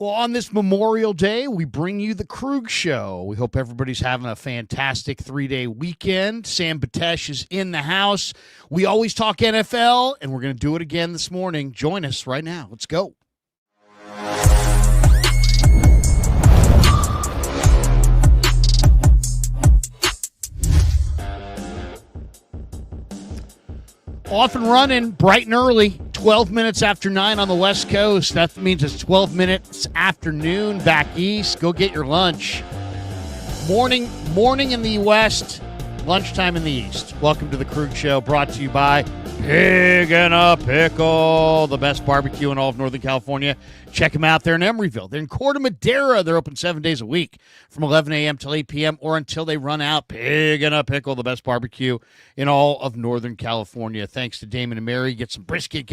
Well, on this Memorial Day, we bring you the Krueg Show. We hope everybody's having a fantastic 3-day weekend. Sam Batesh is in the house. We always talk NFL, and we're going to do it again this morning. Join us right now. Let's go. Off and running, bright and early, 12 minutes after 9 on the West Coast. That means it's 12 minutes after noon back east. Go get your lunch. Morning in the West, lunchtime in the East. Welcome to the Krueg Show, brought to you by Pig and a Pickle, the best barbecue in all of Northern California. Check them out. They're in Emeryville. They're in Corte Madera. They're open 7 days a week from 11 a.m. till 8 p.m. or until they run out. Pig and a Pickle, the best barbecue in all of Northern California. Thanks to Damon and Mary. Get some brisket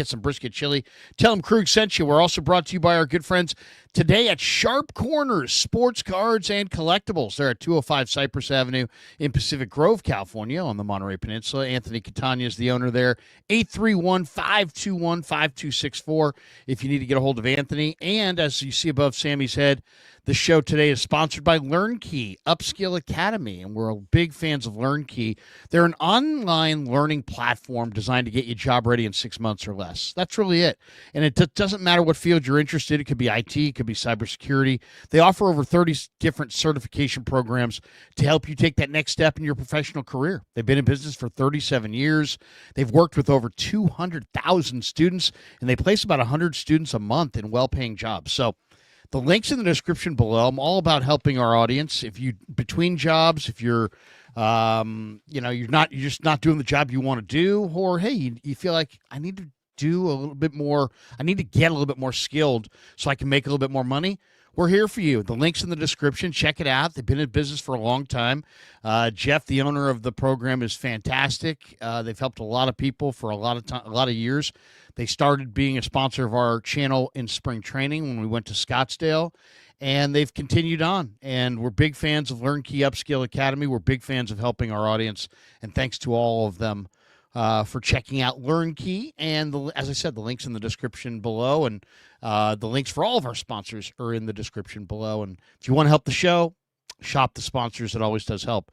chili. Tell them Krueg sent you. We're also brought to you by our good friends today at Sharp Corners, Sports Cards and Collectibles. They're at 205 Cypress Avenue in Pacific Grove, California on the Monterey Peninsula. Anthony Catania is the owner there. 831-521-5264 if you need to get a hold of Anthony. And as you see above Sammy's head, the show today is sponsored by LearnKey Upskill Academy, and we're big fans of LearnKey. They're an online learning platform designed to get you job ready in 6 months or less. That's really it. And it doesn't matter what field you're interested in. It could be IT, it could be cybersecurity. They offer over 30 different certification programs to help you take that next step in your professional career. They've been in business for 37 years. They've worked with over 200,000 students, and they place about 100 students a month in well-paying jobs. So the link's in the description below. I'm all about helping our audience. If you between jobs, if you're, you're just not doing the job you want to do, or hey, you feel like I need to do a little bit more. I need to get a little bit more skilled so I can make a little bit more money. We're here for you. The link's in the description. Check it out. They've been in business for a long time. Jeff, the owner of the program, is fantastic. They've helped a lot of people for a lot of years. They started being a sponsor of our channel in spring training when we went to Scottsdale, and they've continued on. And we're big fans of LearnKey Upskill Academy. We're big fans of helping our audience, and thanks to all of them for checking out LearnKey. And as I said, the link's in the description below, and the links for all of our sponsors are in the description below. And if you want to help the show, shop the sponsors. It always does help.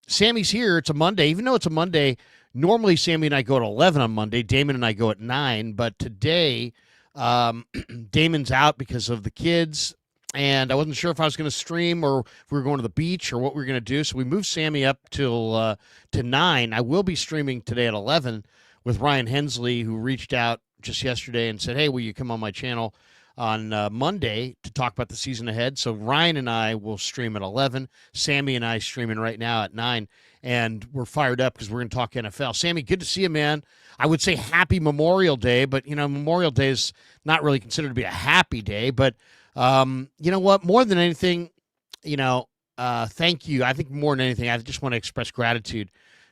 Sammy's here. It's a Monday. Even though it's a Monday, normally Sammy and I go at 11 on Monday. Damon and I go at 9. But today, Damon's out because of the kids. And I wasn't sure if I was going to stream or if we were going to the beach or what we were going to do. So we moved Sammy up till to 9. I will be streaming today at 11 with Ryan Hensley, who reached out just yesterday and said, hey, will you come on my channel on Monday to talk about the season ahead? So Ryan and I will stream at 11. Sammy and I streaming right now at 9. And we're fired up because we're going to talk NFL. Sammy, good to see you, man. I would say happy Memorial Day, but, Memorial Day is not really considered to be a happy day. But you know what? More than anything, thank you. I think more than anything, I just want to express gratitude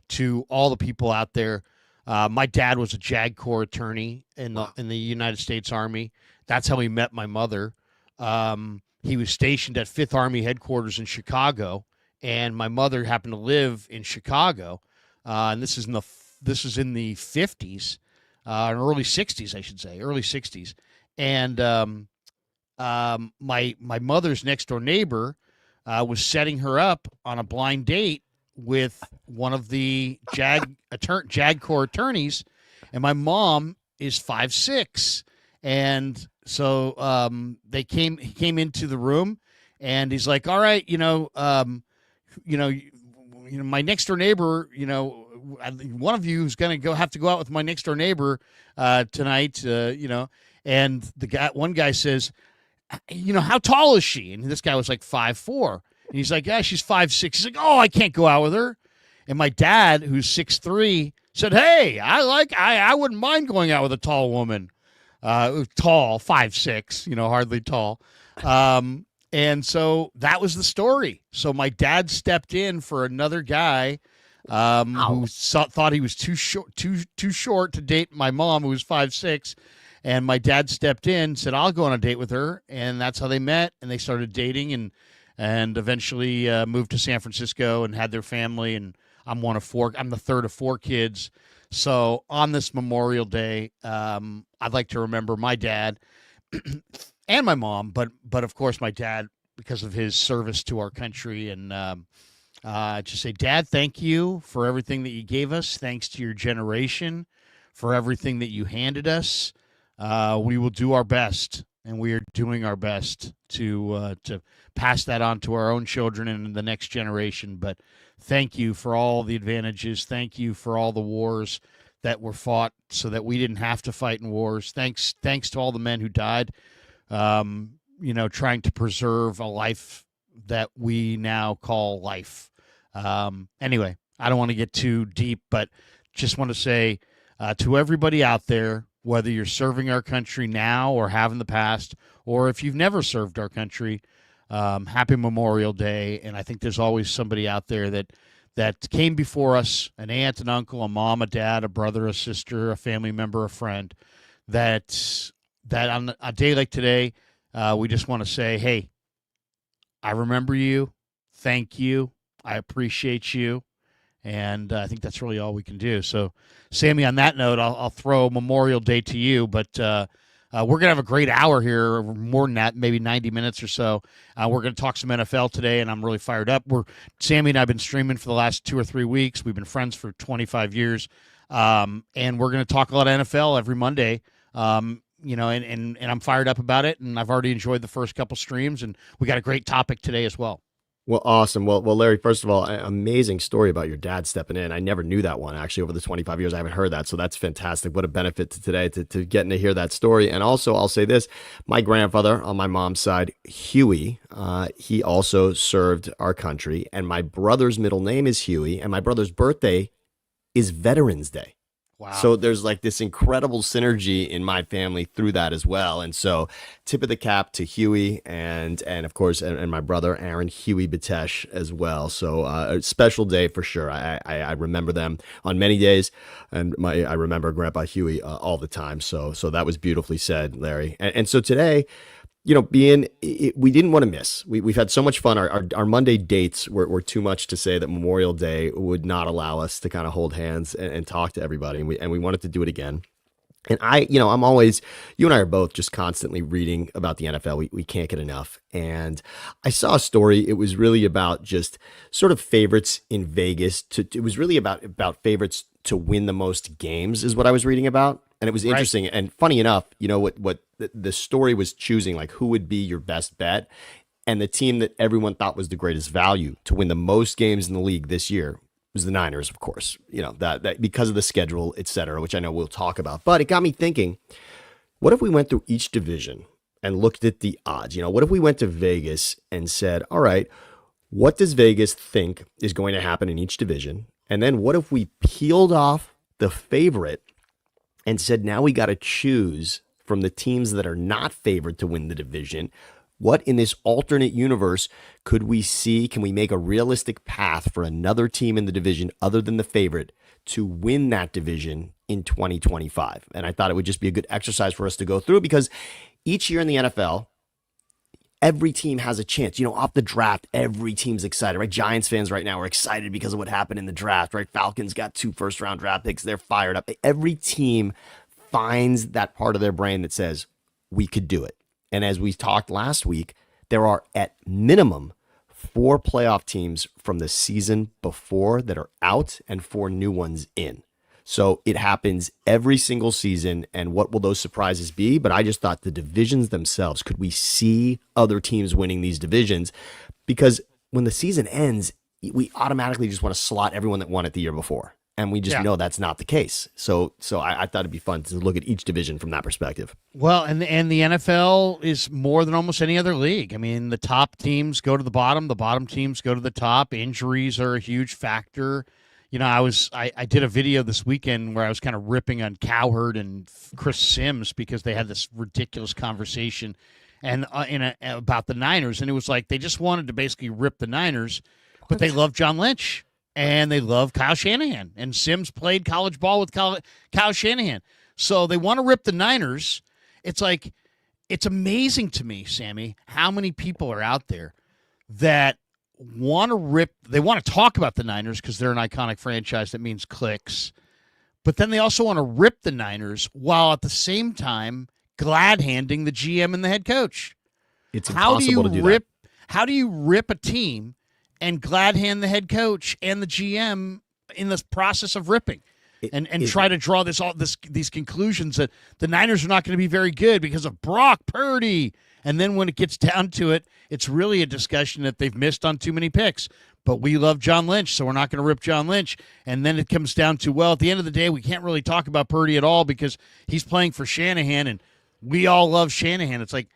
to all the people out there. My dad was a JAG Corps attorney in the United States Army. That's how he met my mother. He was stationed at 5th Army headquarters in Chicago, and my mother happened to live in Chicago. And this is in the 50s, early 60s, I should say, early 60s. And my mother's next door neighbor was setting her up on a blind date with one of the JAG Corps attorneys, and my mom is 5'6", and so he came into the room, and he's like, all right, my next door neighbor, one of you is going to have to go out with my next door neighbor tonight, and one guy says, how tall is she? And this guy was like 5'4". And he's like, yeah, she's 5'6". He's like, oh, I can't go out with her. And my dad, who's 6'3", said, hey, I wouldn't mind going out with a tall woman. Tall, 5'6", hardly tall. And so that was the story. So my dad stepped in for another guy who thought he was too short to date my mom, who was 5'6". And my dad stepped in, said, I'll go on a date with her. And that's how they met. And they started dating and eventually moved to San Francisco and had their family. And I'm one of 4. I'm the third of 4 kids. So on this Memorial Day, I'd like to remember my dad. and my mom, but of course my dad because of his service to our country. And just say, Dad, thank you for everything that you gave us. Thanks to your generation for everything that you handed us. We will do our best, and we are doing our best to pass that on to our own children and the next generation. But thank you for all the advantages. Thank you for all the wars that were fought so that we didn't have to fight in wars. Thanks to all the men who died, trying to preserve a life that we now call life. Anyway, I don't want to get too deep, but just want to say to everybody out there, whether you're serving our country now or have in the past, or if you've never served our country, happy Memorial Day. And I think there's always somebody out there that came before us, an aunt, an uncle, a mom, a dad, a brother, a sister, a family member, a friend, that on a day like today, we just want to say, hey, I remember you. Thank you. I appreciate you. And I think that's really all we can do. So, Sammy, on that note, I'll throw Memorial Day to you, but we're going to have a great hour here, more than that, maybe 90 minutes or so. We're going to talk some NFL today, and I'm really fired up. Sammy and I have been streaming for the last 2 or 3 weeks. We've been friends for 25 years, and we're going to talk a lot of NFL every Monday. And I'm fired up about it, and I've already enjoyed the first couple streams, and we got a great topic today as well. Well, awesome. Well, Larry, first of all, amazing story about your dad stepping in. I never knew that one, actually, over the 25 years. I haven't heard that, so that's fantastic. What a benefit to today to getting to hear that story. And also, I'll say this, my grandfather on my mom's side, Huey, he also served our country, and my brother's middle name is Huey, and my brother's birthday is Veterans Day. Wow. So there's like this incredible synergy in my family through that as well. And so tip of the cap to Huey and of course, and my brother, Aaron Huey Batesh as well. So a special day for sure. I remember them on many days, and I remember Grandpa Huey all the time. So that was beautifully said, Larry. And so today, we didn't want to miss. We've had so much fun. Our Monday dates were too much to say that Memorial Day would not allow us to kind of hold hands and talk to everybody. And we wanted to do it again. And I'm always, you and I are both just constantly reading about the NFL. We can't get enough. And I saw a story. It was really about just sort of favorites in Vegas. It was really about favorites to win the most games is what I was reading about. And it was interesting. Right. And funny enough, what the story was choosing, like who would be your best bet. And the team that everyone thought was the greatest value to win the most games in the league this year was the Niners, of course, that because of the schedule, et cetera, which I know we'll talk about. But it got me thinking, what if we went through each division and looked at the odds? What if we went to Vegas and said, all right, what does Vegas think is going to happen in each division? And then what if we peeled off the favorite and said, now we got to choose from the teams that are not favored to win the division? What in this alternate universe could we see? Can we make a realistic path for another team in the division other than the favorite to win that division in 2025? And I thought it would just be a good exercise for us to go through, because each year in the NFL, every team has a chance. Off the draft, every team's excited, right? Giants fans right now are excited because of what happened in the draft, right? Falcons got 2 first-round draft picks. They're fired up. Every team finds that part of their brain that says, we could do it. And as we talked last week, there are at minimum 4 playoff teams from the season before that are out and 4 new ones in. So it happens every single season. And what will those surprises be? But I just thought the divisions themselves, could we see other teams winning these divisions? Because when the season ends, we automatically just want to slot everyone that won it the year before. And we just know that's not the case. So I thought it'd be fun to look at each division from that perspective. Well, and the NFL is more than almost any other league. I mean, the top teams go to the bottom teams go to the top. Injuries are a huge factor. I did a video this weekend where I was kind of ripping on Cowherd and Chris Sims because they had this ridiculous conversation and about the Niners, and it was like they just wanted to basically rip the Niners, but they love John Lynch. And they love Kyle Shanahan. And Sims played college ball with Kyle Shanahan. So they want to rip the Niners. It's like, it's amazing to me, Sammy, how many people are out there that want to talk about the Niners because they're an iconic franchise that means clicks. But then they also want to rip the Niners while at the same time glad handing the GM and the head coach. It's impossible to do that. How do you rip a team and glad hand the head coach and the GM in this process of ripping? And try to draw these conclusions that the Niners are not going to be very good because of Brock Purdy. And then when it gets down to it, it's really a discussion that they've missed on too many picks. But we love John Lynch, so we're not going to rip John Lynch. And then it comes down to, well, at the end of the day, we can't really talk about Purdy at all because he's playing for Shanahan, and we all love Shanahan. It's like,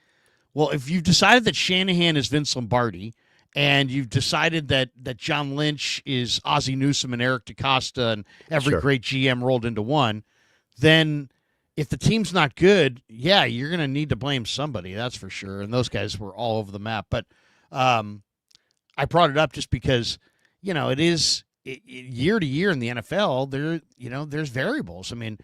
well, if you've decided that Shanahan is Vince Lombardi, and you've decided that John Lynch is Ozzie Newsome and Eric DaCosta and every great GM rolled into one, then if the team's not good, yeah, you're going to need to blame somebody, that's for sure. And those guys were all over the map. But I brought it up just because, it is year to year in the NFL, there's variables. I mean,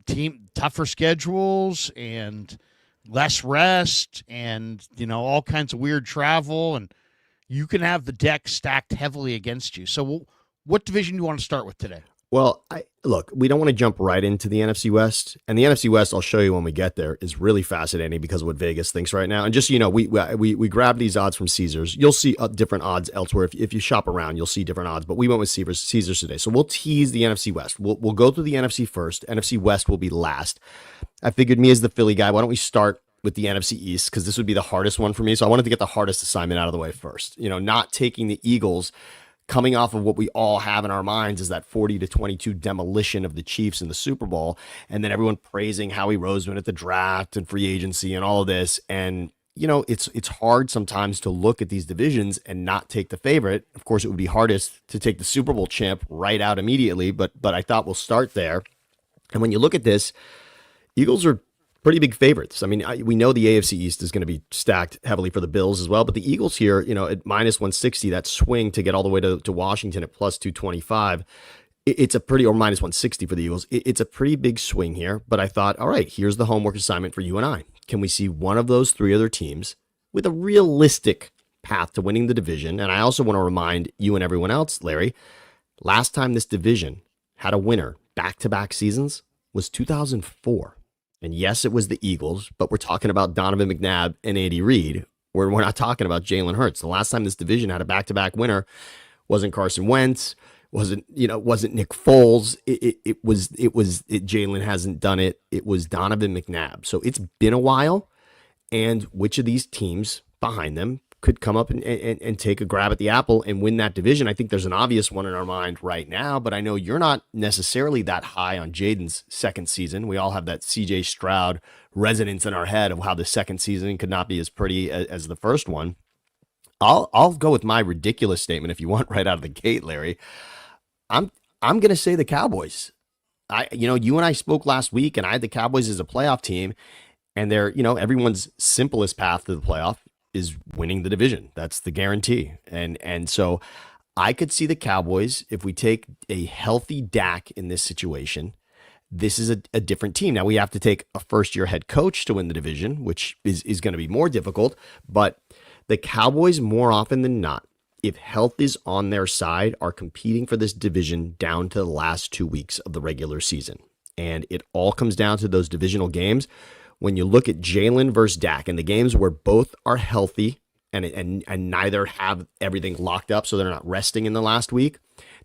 team tougher schedules and less rest and, all kinds of weird travel, and you can have the deck stacked heavily against you. So what division do you want to start with today? Well, look, we don't want to jump right into the NFC West. And the NFC West, I'll show you when we get there, is really fascinating because of what Vegas thinks right now. And just, we grab these odds from Caesars. You'll see different odds elsewhere. If you shop around, you'll see different odds. But we went with Caesars today. So we'll tease the NFC West. We'll go through the NFC first. NFC West will be last. I figured, me as the Philly guy, why don't we start with the NFC East, because this would be the hardest one for me. So I wanted to get the hardest assignment out of the way first. Not taking the Eagles, coming off of what we all have in our minds is that 40-22 demolition of the Chiefs in the Super Bowl, and then everyone praising Howie Roseman at the draft and free agency and all of this. And it's hard sometimes to look at these divisions and not take the favorite. Of course, it would be hardest to take the Super Bowl champ right out immediately, but I thought we'll start there. And when you look at this, Eagles are pretty big favorites. I mean, we know the AFC East is going to be stacked heavily for the Bills as well, but the Eagles here, at minus 160, that swing to get all the way to Washington at plus 225, it's a pretty, or minus 160 for the Eagles. It's a pretty big swing here, but I thought, all right, here's the homework assignment for you and I. Can we see one of those three other teams with a realistic path to winning the division? And I also want to remind you and everyone else, Larry, last time this division had a winner back-to-back seasons was 2004. And yes, it was the Eagles, but we're talking about Donovan McNabb and Andy Reid. We're not talking about Jalen Hurts. The last time this division had a back-to-back winner wasn't Carson Wentz, wasn't Nick Foles. Jalen hasn't done it. It was Donovan McNabb. So it's been a while. And which of these teams behind them could come up and take a grab at the apple and win that division? I think there's an obvious one in our mind right now, but I know you're not necessarily that high on Jaden's second season. We all have that CJ Stroud resonance in our head of how the second season could not be as pretty as the first one. I'll go with my ridiculous statement if you want right out of the gate, Larry. I'm going to say the Cowboys. You and I spoke last week, and I had the Cowboys as a playoff team, and they're, everyone's simplest path to the playoff is winning the division. That's the guarantee. And so I could see the Cowboys, if we take a healthy Dak in this situation, this is a different team. Now we have to take a first-year head coach to win the division, which is going to be more difficult. But the Cowboys, more often than not, if health is on their side, are competing for this division down to the last 2 weeks of the regular season. And it all comes down to those divisional games. When you look at Jalen versus Dak and the games where both are healthy and neither have everything locked up, so they're not resting in the last week,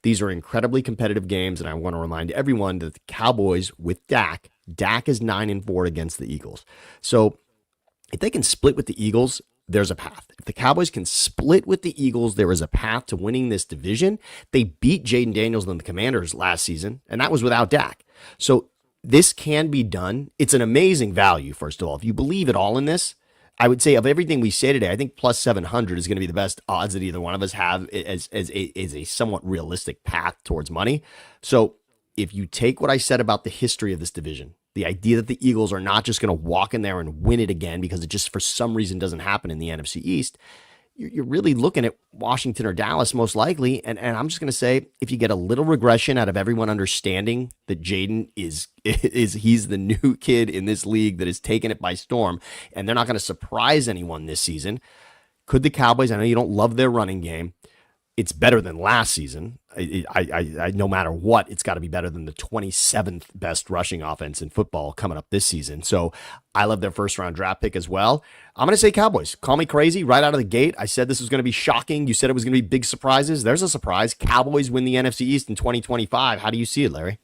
these are incredibly competitive games. And I want to remind everyone that the Cowboys with Dak is 9-4 against the Eagles. So if they can split with the Eagles, there's a path. If the Cowboys can split with the Eagles, there is a path to winning this division. They beat Jaden Daniels and the Commanders last season, and that was without Dak. So this can be done. It's an amazing value, first of all. If you believe at all in this, I would say of everything we say today, I think plus 700 is going to be the best odds that either one of us have as a somewhat realistic path towards money. So if you take what I said about the history of this division, the idea that the Eagles are not just going to walk in there and win it again because it just for some reason doesn't happen in the NFC East, you're really looking at Washington or Dallas most likely. And I'm just going to say, if you get a little regression out of everyone understanding that Jaden he's the new kid in this league that is taking it by storm, and they're not going to surprise anyone this season, could the Cowboys, I know you don't love their running game, it's better than last season. I no matter what, it's got to be better than the 27th best rushing offense in football coming up this season. So I love their first round draft pick as well. I'm going to say Cowboys. Call me crazy right out of the gate. I said this was going to be shocking. You said it was going to be big surprises. There's a surprise. Cowboys win the NFC East in 2025. How do you see it, Larry?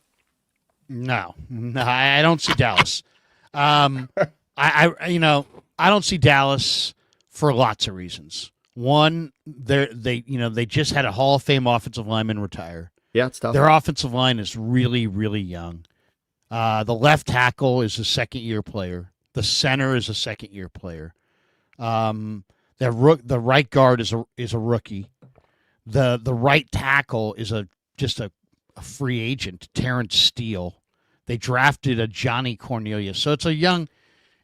No, I don't see Dallas. I don't see Dallas for lots of reasons. One, they just had a Hall of Fame offensive lineman retire. Yeah, it's tough. Their offensive line is really, really young. The left tackle is a second-year player. The center is a second-year player. The right guard is a rookie. The right tackle is just a free agent, Terrence Steele. They drafted a Johnny Cornelius, so it's a young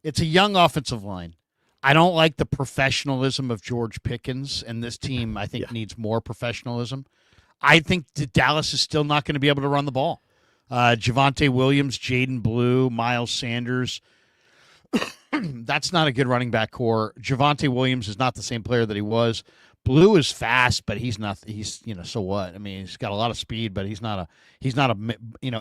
offensive line. I don't like the professionalism of George Pickens, and this team, I think, needs more professionalism. I think that Dallas is still not going to be able to run the ball. Javonte Williams, Jaden Blue, Miles Sanders, that's not a good running back core. Javonte Williams is not the same player that he was. Blue is fast, but he's so what? I mean, he's got a lot of speed, but he's not a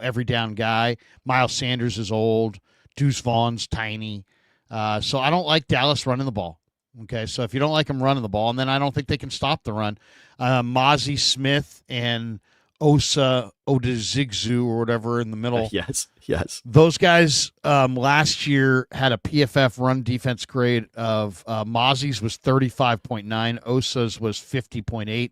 every down guy. Miles Sanders is old. Deuce Vaughn's tiny. So I don't like Dallas running the ball. Okay, so if you don't like them running the ball, and then I don't think they can stop the run. Mozzie Smith and Osa Odezigzu or whatever in the middle. Yes. Those guys last year had a PFF run defense grade of Mozzie's was 35.9, Osa's was 50.8.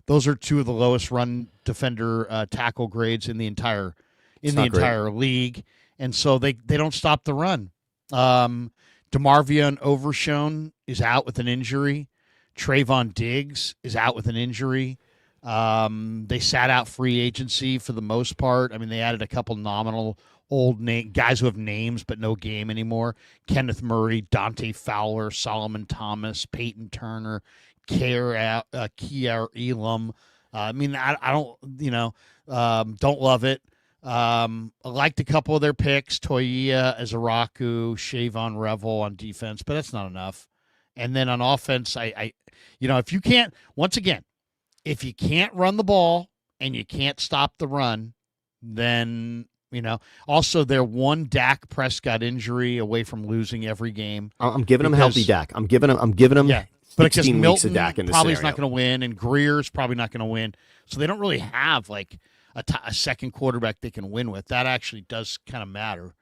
Those are two of the lowest run defender tackle grades in the entire league, and so they don't stop the run. DeMarvion Overshown is out with an injury. Trayvon Diggs is out with an injury. They sat out free agency for the most part. I mean, they added a couple nominal old guys who have names but no game anymore. Kenneth Murray, Dante Fowler, Solomon Thomas, Peyton Turner, Kier Elam. I mean, I don't love it. I liked a couple of their picks, Toya Azaraku, Shavon Revel on defense, but that's not enough. And then on offense, if you can't, once again, if you can't run the ball and you can't stop the run, then, also they're one Dak Prescott injury away from losing every game. I'm giving him healthy Dak. I'm giving him yeah. But because 16 weeks of Milton Dak in this probably scenario. is not going to win, and Greer's probably not going to win. So they don't really have like a second quarterback they can win with. That actually does kind of matter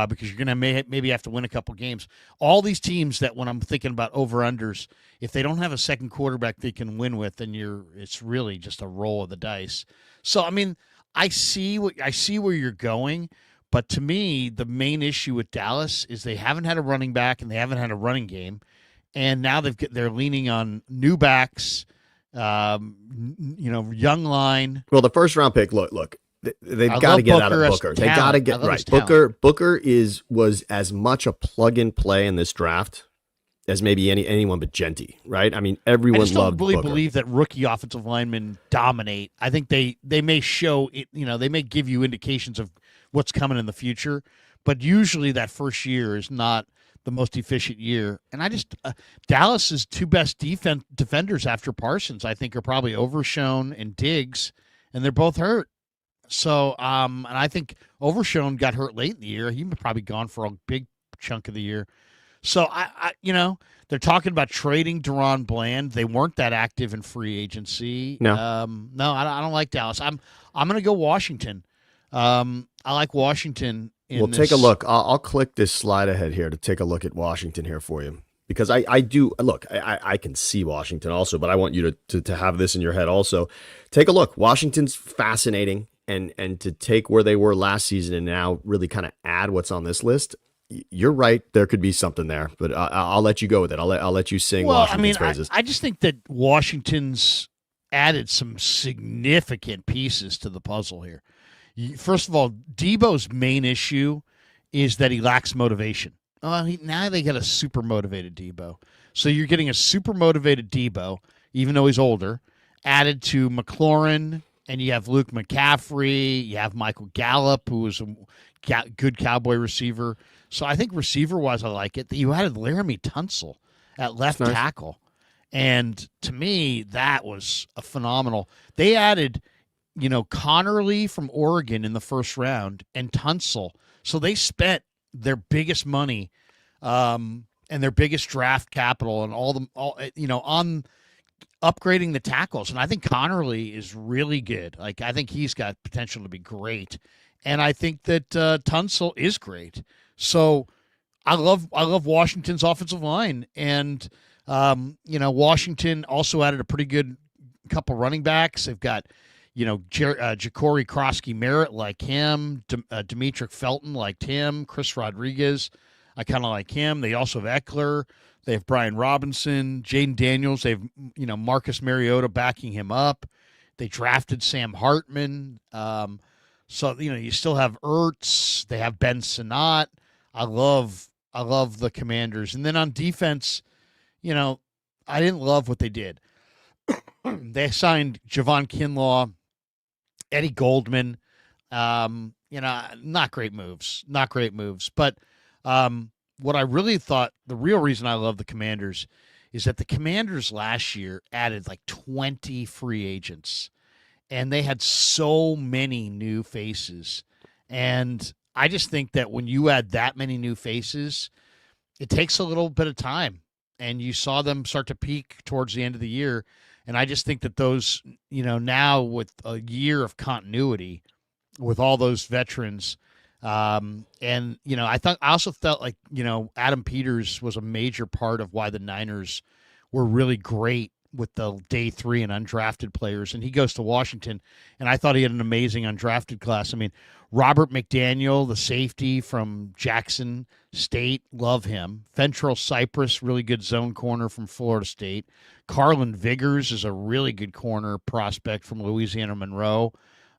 because you're going to maybe have to win a couple games. All these teams that when I'm thinking about over-unders, if they don't have a second quarterback they can win with, then it's really just a roll of the dice. So, I mean, I see where you're going, but to me, the main issue with Dallas is they haven't had a running back and they haven't had a running game. And now they're leaning on new backs, young line. Well, the first round pick, look, they've got to get out of Booker. They got to get right. Booker was as much a plug and play in this draft as maybe anyone but Genty, right? I mean, everyone loved Booker. I just don't really believe that rookie offensive linemen dominate. I think they may show it, they may give you indications of what's coming in the future, but usually that first year is not the most efficient year. And I just Dallas's two best defenders after Parsons, I think, are probably Overshown and Diggs, and they're both hurt. So, and I think Overshown got hurt late in the year. He was probably gone for a big chunk of the year. So I they're talking about trading Deron Bland. They weren't that active in free agency. No, I don't like Dallas. I'm going to go Washington. I like Washington. We'll take a look. I'll click this slide ahead here to take a look at Washington here for you. Because I do look, I can see Washington also, but I want you to have this in your head also. Take a look. Washington's fascinating, and to take where they were last season and now really kind of add what's on this list. You're right. There could be something there, but I'll let you go with it. I'll let you sing Washington's praises. I just think that Washington's added some significant pieces to the puzzle here. First of all, Debo's main issue is that he lacks motivation. Now they got a super motivated Debo. So you're getting a super motivated Debo, even though he's older, added to McLaurin, and you have Luke McCaffrey, you have Michael Gallup, who is a good Cowboy receiver. So I think receiver-wise, I like it. You added Laramie Tunsil at left tackle. And to me, that was a phenomenal. They added, Connerly from Oregon in the first round and Tunsil. So they spent their biggest money and their biggest draft capital and on upgrading the tackles. And I think Connerly is really good. Like, I think he's got potential to be great. And I think that Tunsil is great. So I love Washington's offensive line. And, Washington also added a pretty good couple running backs. They've got, Ja'Cory Krosky-Merritt like him, Demetric Felton like him, Chris Rodriguez, I kind of like him. They also have Eckler. They have Brian Robinson, Jaden Daniels. They have, Marcus Mariota backing him up. They drafted Sam Hartman. So, you still have Ertz. They have Ben Sinnott. I love the Commanders. And then on defense, I didn't love what they did. They signed Javon Kinlaw, Eddie Goldman. Not great moves. But what I really thought, the real reason I love the Commanders is that the Commanders last year added like 20 free agents, and they had so many new faces. And I just think that when you add that many new faces, it takes a little bit of time. And you saw them start to peak towards the end of the year. And I just think that those, now with a year of continuity with all those veterans, I also felt like, Adam Peters was a major part of why the Niners were really great with the day 3 and undrafted players. And he goes to Washington, and I thought he had an amazing undrafted class. I mean, Robert McDaniel, the safety from Jackson State, love him. Fentrell Cypress, really good zone corner from Florida State. Carlin Vigors is a really good corner prospect from Louisiana Monroe.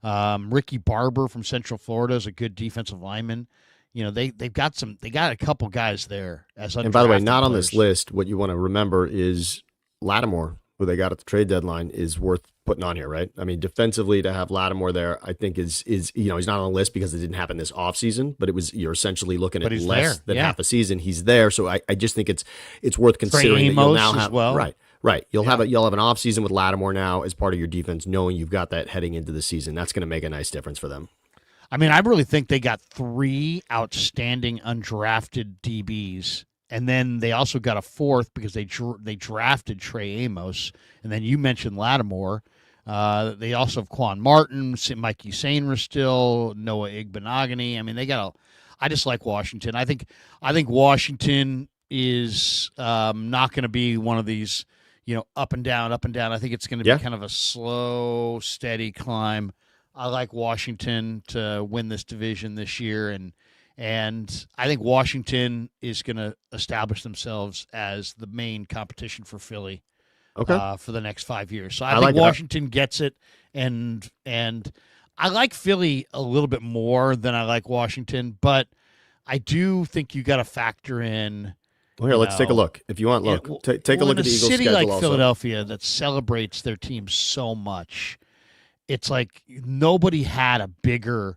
Ricky Barber from Central Florida is a good defensive lineman. They got a couple guys there as undrafted. And by the way, not on players. this list. What you want to remember is Lattimore, who they got at the trade deadline, is worth putting on here, right? I mean, defensively, to have Lattimore there, I think is he's not on the list because it didn't happen this offseason, but you're essentially looking at less than half a season. He's there, so I just think it's worth considering that you'll now have as well. Right. You'll have an offseason with Lattimore now as part of your defense, knowing you've got that heading into the season. That's going to make a nice difference for them. I mean, I really think they got 3 outstanding undrafted DBs. And then they also got a 4th because they drafted Trey Amos. And then you mentioned Lattimore. They also have Quan Martin, Mikey Sainristil, still, Noah Igbenogany. I mean, I just like Washington. I think Washington is not going to be one of these, up and down, up and down. I think it's going to be kind of a slow, steady climb. I like Washington to win this division this year, and I think Washington is going to establish themselves as the main competition for Philly for the next 5 years. So I think Washington gets it, and I like Philly a little bit more than I like Washington, but I do think you got to factor in. Well, here, let's take a look. If you want, take a look at the Eagles' schedule. In a city like also. Philadelphia that celebrates their team so much, it's like nobody had a bigger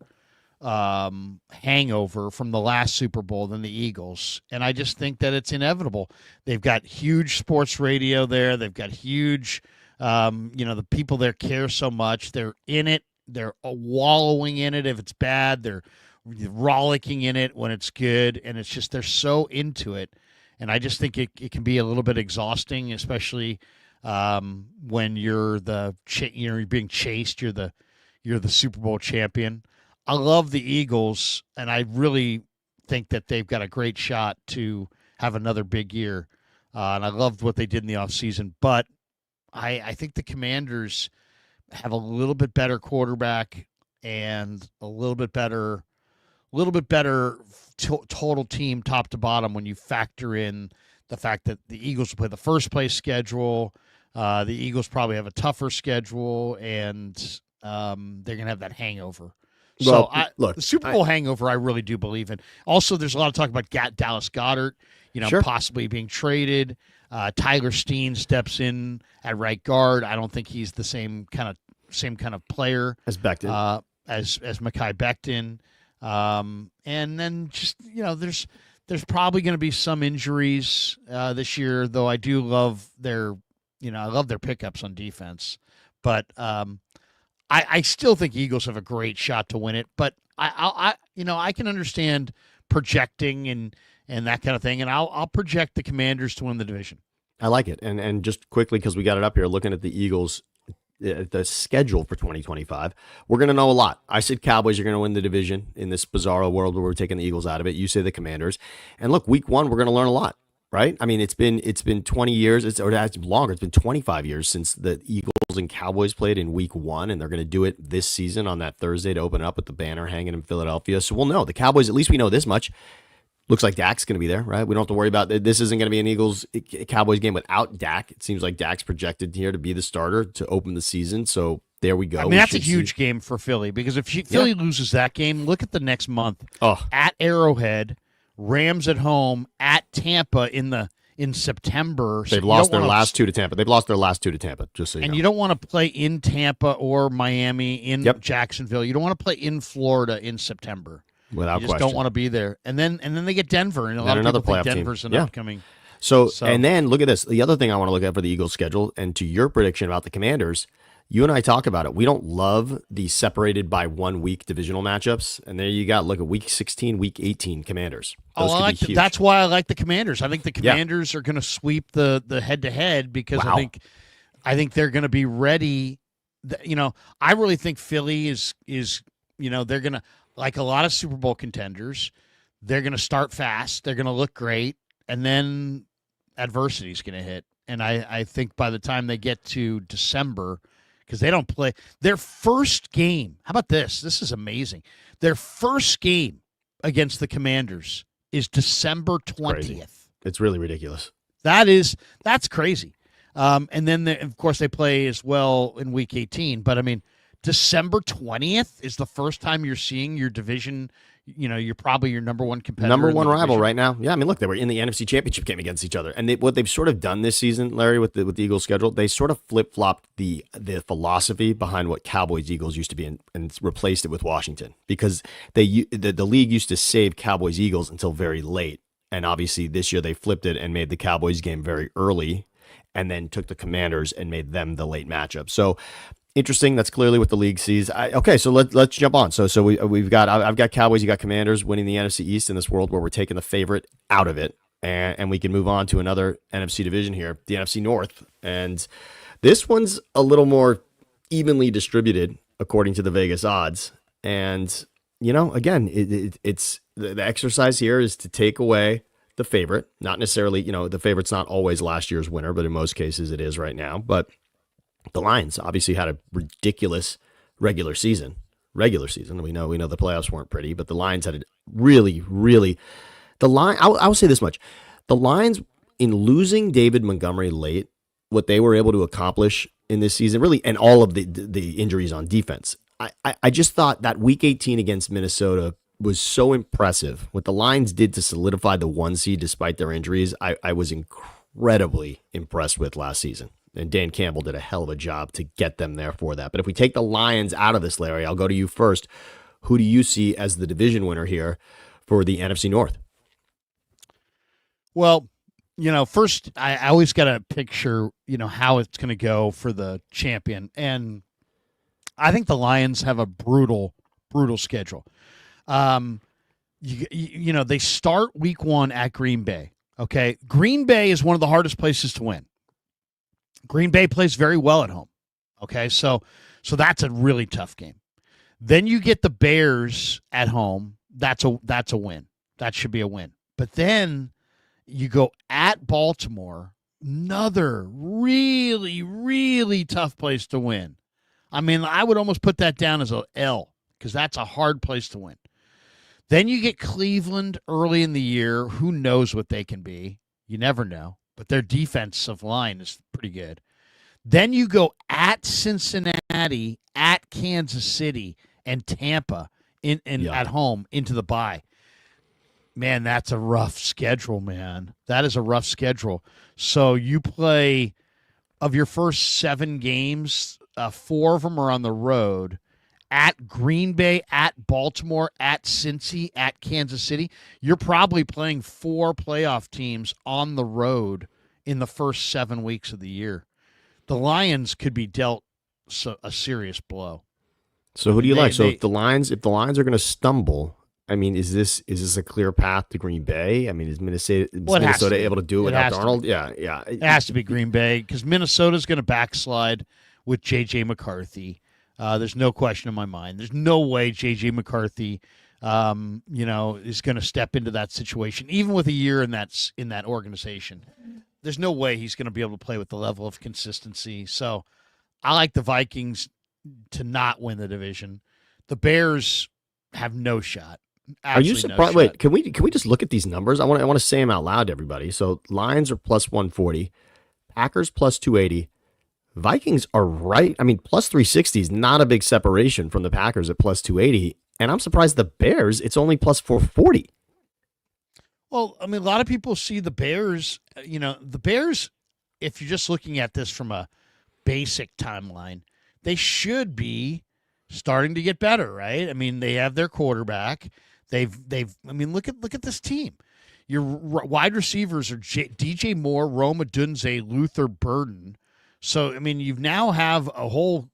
hangover from the last Super Bowl than the Eagles. And I just think that it's inevitable. They've got huge sports radio there. They've got huge, the people there care so much. They're in it. They're wallowing in it if it's bad. They're rollicking in it when it's good. And it's just, they're so into it. And I just think it can be a little bit exhausting, especially when you're you're being chased. You're the Super Bowl champion. I love the Eagles, and I really think that they've got a great shot to have another big year. And I loved what they did in the offseason. But I think the Commanders have a little bit better quarterback and a little bit better total team top to bottom when you factor in the fact that the Eagles will play the first place schedule. The Eagles probably have a tougher schedule, and they're going to have that hangover. So, the Super Bowl hangover, I really do believe in. Also, there's a lot of talk about Dallas Goedert, possibly being traded. Tyler Steen steps in at right guard. I don't think he's the same kind of player as Becton, as Mekhi Becton. And then just there's probably going to be some injuries this year, though I do love their I love their pickups on defense, but I still think Eagles have a great shot to win it. But I can understand projecting and that kind of thing, and I'll project the Commanders to win the division. I like it. And just quickly, because we got it up here, looking at the Eagles, the schedule for 2025, we're going to know a lot. I said Cowboys are going to win the division in this bizarro world where we're taking the Eagles out of it. You say the Commanders. And look, week one, we're going to learn a lot, right? I mean, it's been 20 years, it's longer. It's been 25 years since the Eagles and Cowboys played in week one, and they're going to do it this season on that Thursday to open up with the banner hanging in Philadelphia. So we'll know. The Cowboys, at least we know this much. Looks like Dak's going to be there, right? We don't have to worry about this. Isn't going to be an Eagles-Cowboys game without Dak. It seems like Dak's projected here to be the starter to open the season. So there we go. I mean, that's a huge game for Philly, because if Philly loses that game, look at the next month. At Arrowhead, Rams at home, at Tampa in September. They've lost their last two to Tampa. They've lost their last two to Tampa, just so you know. And you don't want to play in Tampa or Miami, in Jacksonville. You don't want to play in Florida in September. Without you just question. don't want to be there. And then they get Denver, and a lot of people think Denver's an upcoming. So, and then look at this. The other thing I want to look at for the Eagles schedule, and to your prediction about the Commanders, you and I talk about it. We don't love the separated by 1 week divisional matchups. And there you got, look at week 16, week 18 Commanders. Those that's why I like the Commanders. I think the Commanders are going to sweep the head-to-head, because I think they're going to be ready. I really think Philly is they're going to, like a lot of Super Bowl contenders, they're going to start fast. They're going to look great. And then adversity is going to hit. And I think by the time they get to December, because they don't play their first game. How about this? This is amazing. Their first game against the Commanders is December 20th. Crazy. It's really ridiculous. That's crazy. And then, of course, they play as well in week 18. But, I mean, December 20th is the first time you're seeing your division. You're probably your number one competitor. Number one rival right now. Yeah, I mean, look, they were in the NFC Championship game against each other. And what they've sort of done this season, Larry, with the Eagles schedule, they sort of flip-flopped the philosophy behind what Cowboys-Eagles used to be and replaced it with Washington. Because the league used to save Cowboys-Eagles until very late. And obviously this year they flipped it and made the Cowboys game very early, and then took the Commanders and made them the late matchup. So interesting. That's clearly what the league sees. Okay, so let's jump on. So I've got Cowboys, you got Commanders winning the NFC East in this world where we're taking the favorite out of it, and we can move on to another NFC division here, the NFC North, and this one's a little more evenly distributed according to the Vegas odds. And again, it's the exercise here is to take away the favorite. Not necessarily, the favorite's not always last year's winner, but in most cases it is right now. But the Lions obviously had a ridiculous regular season. We know the playoffs weren't pretty, but the Lions had a really, really I'll say this much. The Lions, in losing David Montgomery late, what they were able to accomplish in this season, really, and all of the injuries on defense, I just thought that week 18 against Minnesota was so impressive. What the Lions did to solidify the 1 seed despite their injuries, I was incredibly impressed with last season. And Dan Campbell did a hell of a job to get them there for that. But if we take the Lions out of this, Larry, I'll go to you first. Who do you see as the division winner here for the NFC North? Well, first, I always got to picture, how it's going to go for the champion. And I think the Lions have a brutal schedule. They start week 1 at Green Bay. Okay. Green Bay is one of the hardest places to win. Green Bay plays very well at home. Okay, so that's a really tough game. Then you get the Bears at home. That's a win. That should be a win. But then you go at Baltimore, another really, really tough place to win. I mean, I would almost put that down as a L, because that's a hard place to win. Then you get Cleveland early in the year. Who knows what they can be? You never know. But their defensive line is pretty good. Then you go at Cincinnati, at Kansas City, and Tampa at home into the bye. Man, that's a rough schedule, man. That is a rough schedule. So you play, of your first 7 games, 4 of them are on the road. At Green Bay, at Baltimore, at Cincy, at Kansas City. You're probably playing 4 playoff teams on the road in the first 7 weeks of the year. the Lions could be dealt a serious blow. So who do you like? So if the Lions are going to stumble, I mean, is this a clear path to Green Bay? I mean, is Minnesota able to do it without Darnold? Yeah. It has to be Green Bay because Minnesota's going to backslide with J.J. McCarthy. There's no question in my mind. There's no way J.J. McCarthy, is going to step into that situation, even with a year in that organization. There's no way he's going to be able to play with the level of consistency. So I like the Vikings to not win the division. The Bears have no shot. Are you surprised? Wait, can we just look at these numbers? I want to say them out loud to everybody. So Lions are plus 140, Packers plus 280, Vikings are right. I mean, plus 360 is not a big separation from the Packers at plus 280, and I'm surprised the Bears, it's only plus 440. Well, I mean, a lot of people see the Bears, the Bears, if you're just looking at this from a basic timeline, they should be starting to get better, right? I mean, they have their quarterback. Look at this team. Your wide receivers are DJ Moore, Rome Odunze, Luther Burden. So, I mean, you now have a whole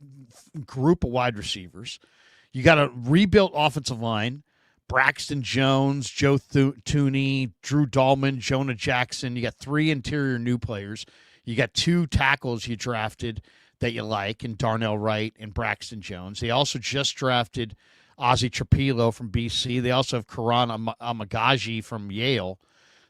group of wide receivers. You got a rebuilt offensive line. Braxton Jones, Joe Thuney, Drew Dahlman, Jonah Jackson. You got 3 interior new players. You got 2 tackles you drafted that you like, and Darnell Wright and Braxton Jones. They also just drafted Ozzie Trapilo from BC. They also have Karan Amagaji from Yale.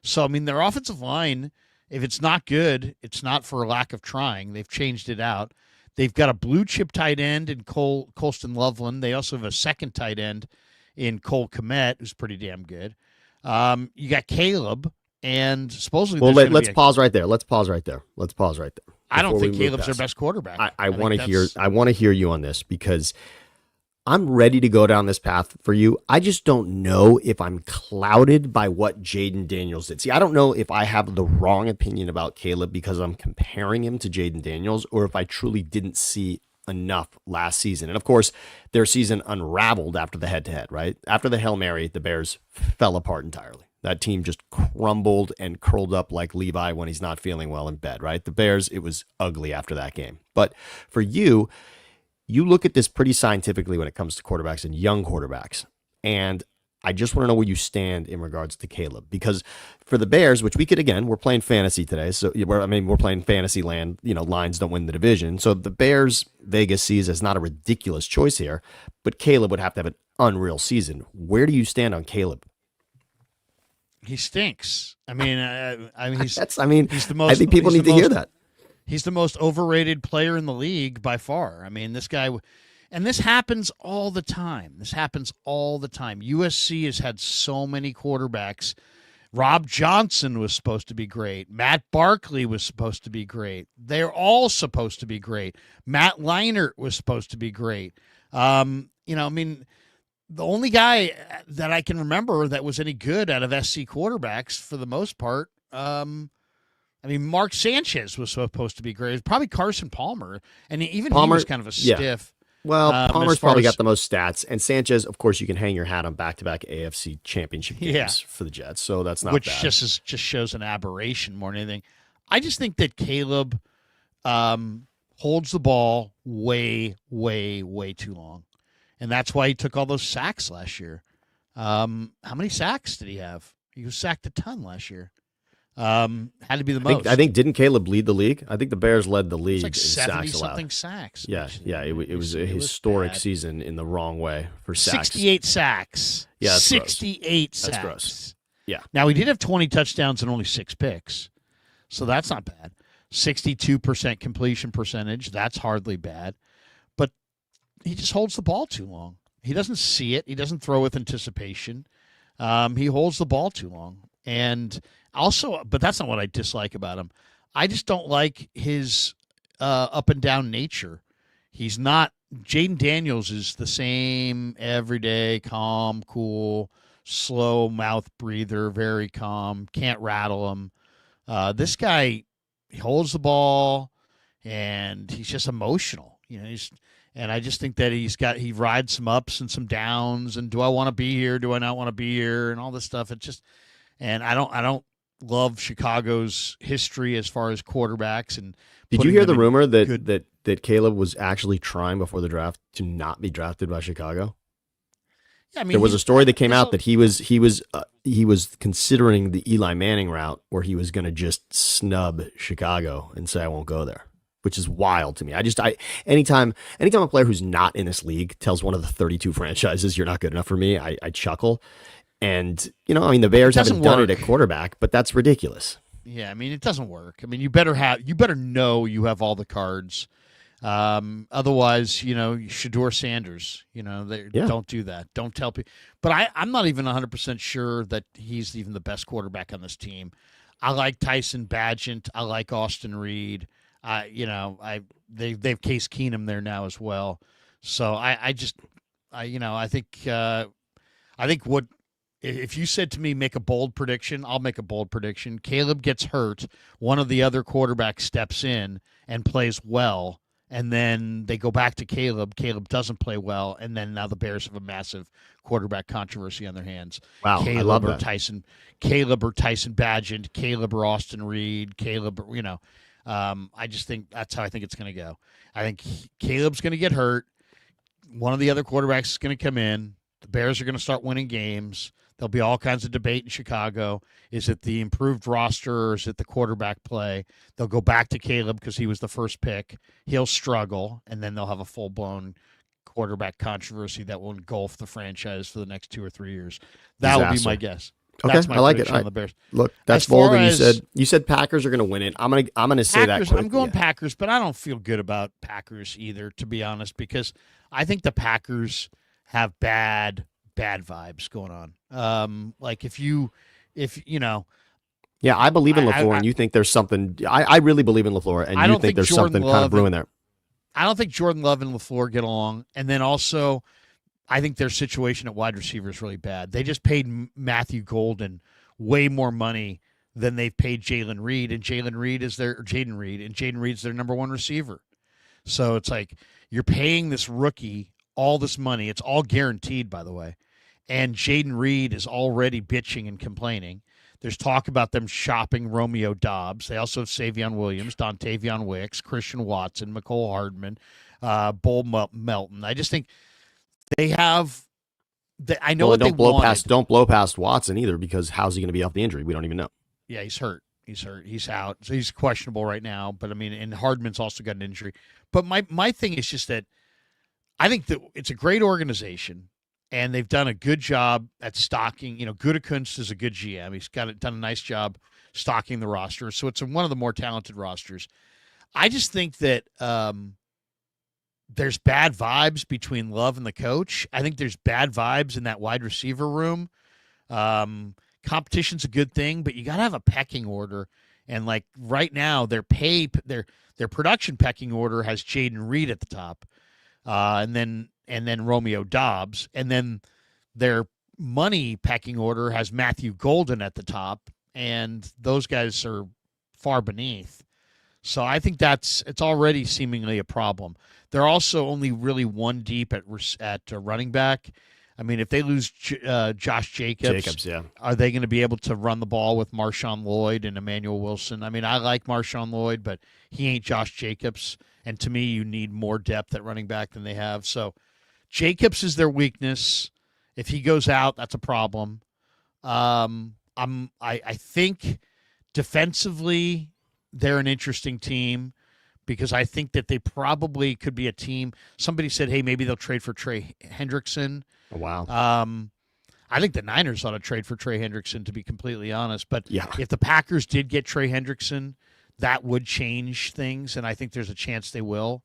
So, I mean, their offensive line, if it's not good, it's not for a lack of trying. They've changed it out. They've got a blue-chip tight end in Colston Loveland. They also have a second tight end in Cole Kmet, who's pretty damn good. You got Caleb, and supposedly let's pause right there. I don't think Caleb's their best quarterback. I want to hear you on this because I'm ready to go down this path for you. I just don't know if I'm clouded by what Jaden Daniels did. See, I don't know if I have the wrong opinion about Caleb because I'm comparing him to Jaden Daniels, or if I truly didn't see enough last season. And of course, their season unraveled after the head-to-head, right? After the Hail Mary, the Bears fell apart entirely. That team just crumbled and curled up like Levi when he's not feeling well in bed, right? The Bears, it was ugly after that game. But for you look at this pretty scientifically when it comes to quarterbacks and young quarterbacks. And I just want to know where you stand in regards to Caleb. Because for the Bears, which we're playing fantasy today. So, we're playing fantasy land. Lines don't win the division. So the Bears, Vegas sees as not a ridiculous choice here. But Caleb would have to have an unreal season. Where do you stand on Caleb? He stinks. I mean, he's the most. I think people need to hear that. He's the most overrated player in the league by far. I mean, this guy, and this happens all the time. USC has had so many quarterbacks. Rob Johnson was supposed to be great. Matt Barkley was supposed to be great. They're all supposed to be great. Matt Leinart was supposed to be great. The only guy that I can remember that was any good out of SC quarterbacks for the most part, Mark Sanchez was supposed to be great. It was probably Carson Palmer, and he was kind of a stiff. Well, Palmer's probably got the most stats, and Sanchez, of course, you can hang your hat on back-to-back AFC championship games for the Jets, so that's not bad. Which just shows an aberration more than anything. I just think that Caleb holds the ball way, way, way too long. And that's why he took all those sacks last year. How many sacks did he have? He was sacked a ton last year. Had to be the most. I think didn't Caleb lead the league? I think the Bears led the league in sacks allowed. 70-something sacks. Yeah. It was a historic season in the wrong way for sacks. 68 sacks. Yeah, 68 sacks. That's gross. Yeah. Now, he did have 20 touchdowns and only 6 picks, so that's not bad. 62% completion percentage. That's hardly bad. But he just holds the ball too long. He doesn't see it. He doesn't throw with anticipation. He holds the ball too long. And also, but that's not what I dislike about him. I just don't like his up and down nature. He's not. Jaden Daniels is the same everyday, calm, cool, slow mouth breather, very calm, can't rattle him. This guy, he holds the ball, and he's just emotional. And I just think that he rides some ups and some downs. And do I want to be here? Do I not want to be here? And all this stuff. It just, and I don't love Chicago's history as far as quarterbacks and. Did you hear the rumor that, good... that Caleb was actually trying before the draft to not be drafted by Chicago? Yeah, I mean, there was a story that came out that he was considering the Eli Manning route, where he was going to just snub Chicago and say I won't go there, which is wild to me. Anytime a player who's not in this league tells one of the 32 franchises you're not good enough for me, I chuckle. And the Bears haven't done it at quarterback, but that's ridiculous. Yeah, I mean, it doesn't work. I mean, you better know you have all the cards. Otherwise, Shedeur Sanders, don't do that. Don't tell people. But I'm not even 100% sure that he's even the best quarterback on this team. I like Tyson Bagent. I like Austin Reed. They've Case Keenum there now as well. So I think what. If you said to me, make a bold prediction, I'll make a bold prediction. Caleb gets hurt. One of the other quarterbacks steps in and plays well, and then they go back to Caleb. Caleb doesn't play well, and then now the Bears have a massive quarterback controversy on their hands. Wow, Caleb I love or that. Tyson Bagent, Caleb or Austin Reed, Caleb. I just think that's how I think it's going to go. I think Caleb's going to get hurt. One of the other quarterbacks is going to come in. The Bears are going to start winning games. There'll be all kinds of debate in Chicago. Is it the improved roster or is it the quarterback play? They'll go back to Caleb because he was the first pick. He'll struggle, and then they'll have a full-blown quarterback controversy that will engulf the franchise for the next 2 or 3 years. That would be my guess. Okay, that's my I like it. on the Bears. Look, that's bold. And you said Packers are going to win it. I'm gonna say that. I'm going Packers, but I don't feel good about Packers either, to be honest, because I think the Packers have bad vibes going on. Yeah, I believe in LaFleur, and you think there's something. I really believe in LaFleur, and you think there's something kind of brewing there. I don't think Jordan Love and LaFleur get along, and then also, I think their situation at wide receiver is really bad. They just paid Matthew Golden way more money than they've paid Jayden Reed, and Jaden Reed is their number one receiver. So it's like you're paying this rookie all this money. It's all guaranteed, by the way. And Jayden Reed is already bitching and complaining. There's talk about them shopping Romeo Doubs. They also have Savion Williams, Dontavion Wicks, Christian Watson, McCole Hardman, Bull Melton. I just think they have. I know what they wanted. Don't blow past Watson either, because how's he going to be off the injury? We don't even know. Yeah, he's hurt. He's out. So he's questionable right now. But I mean, and Hardman's also got an injury. But my thing is just that I think that it's a great organization, and they've done a good job at stocking. Gutekunst is a good GM. He's done a nice job stocking the roster. So it's one of the more talented rosters. I just think that there's bad vibes between Love and the coach. I think there's bad vibes in that wide receiver room. Competition's a good thing, but you got to have a pecking order. And like right now, their production pecking order has Jayden Reed at the top. And then Romeo Doubs, and then their money pecking order has Matthew Golden at the top, and those guys are far beneath. So I think it's already seemingly a problem. They're also only really one deep at running back. I mean, if they lose Josh Jacobs, yeah. Are they going to be able to run the ball with Marshawn Lloyd and Emmanuel Wilson? I mean, I like Marshawn Lloyd, but he ain't Josh Jacobs. And to me, you need more depth at running back than they have. So Jacobs is their weakness. If he goes out, that's a problem. I think defensively they're an interesting team, because I think that they probably could be a team. Somebody said, hey, maybe they'll trade for Trey Hendrickson. Oh, wow. I think the Niners ought to trade for Trey Hendrickson, to be completely honest. But yeah, if the Packers did get Trey Hendrickson, that would change things, and I think there's a chance they will.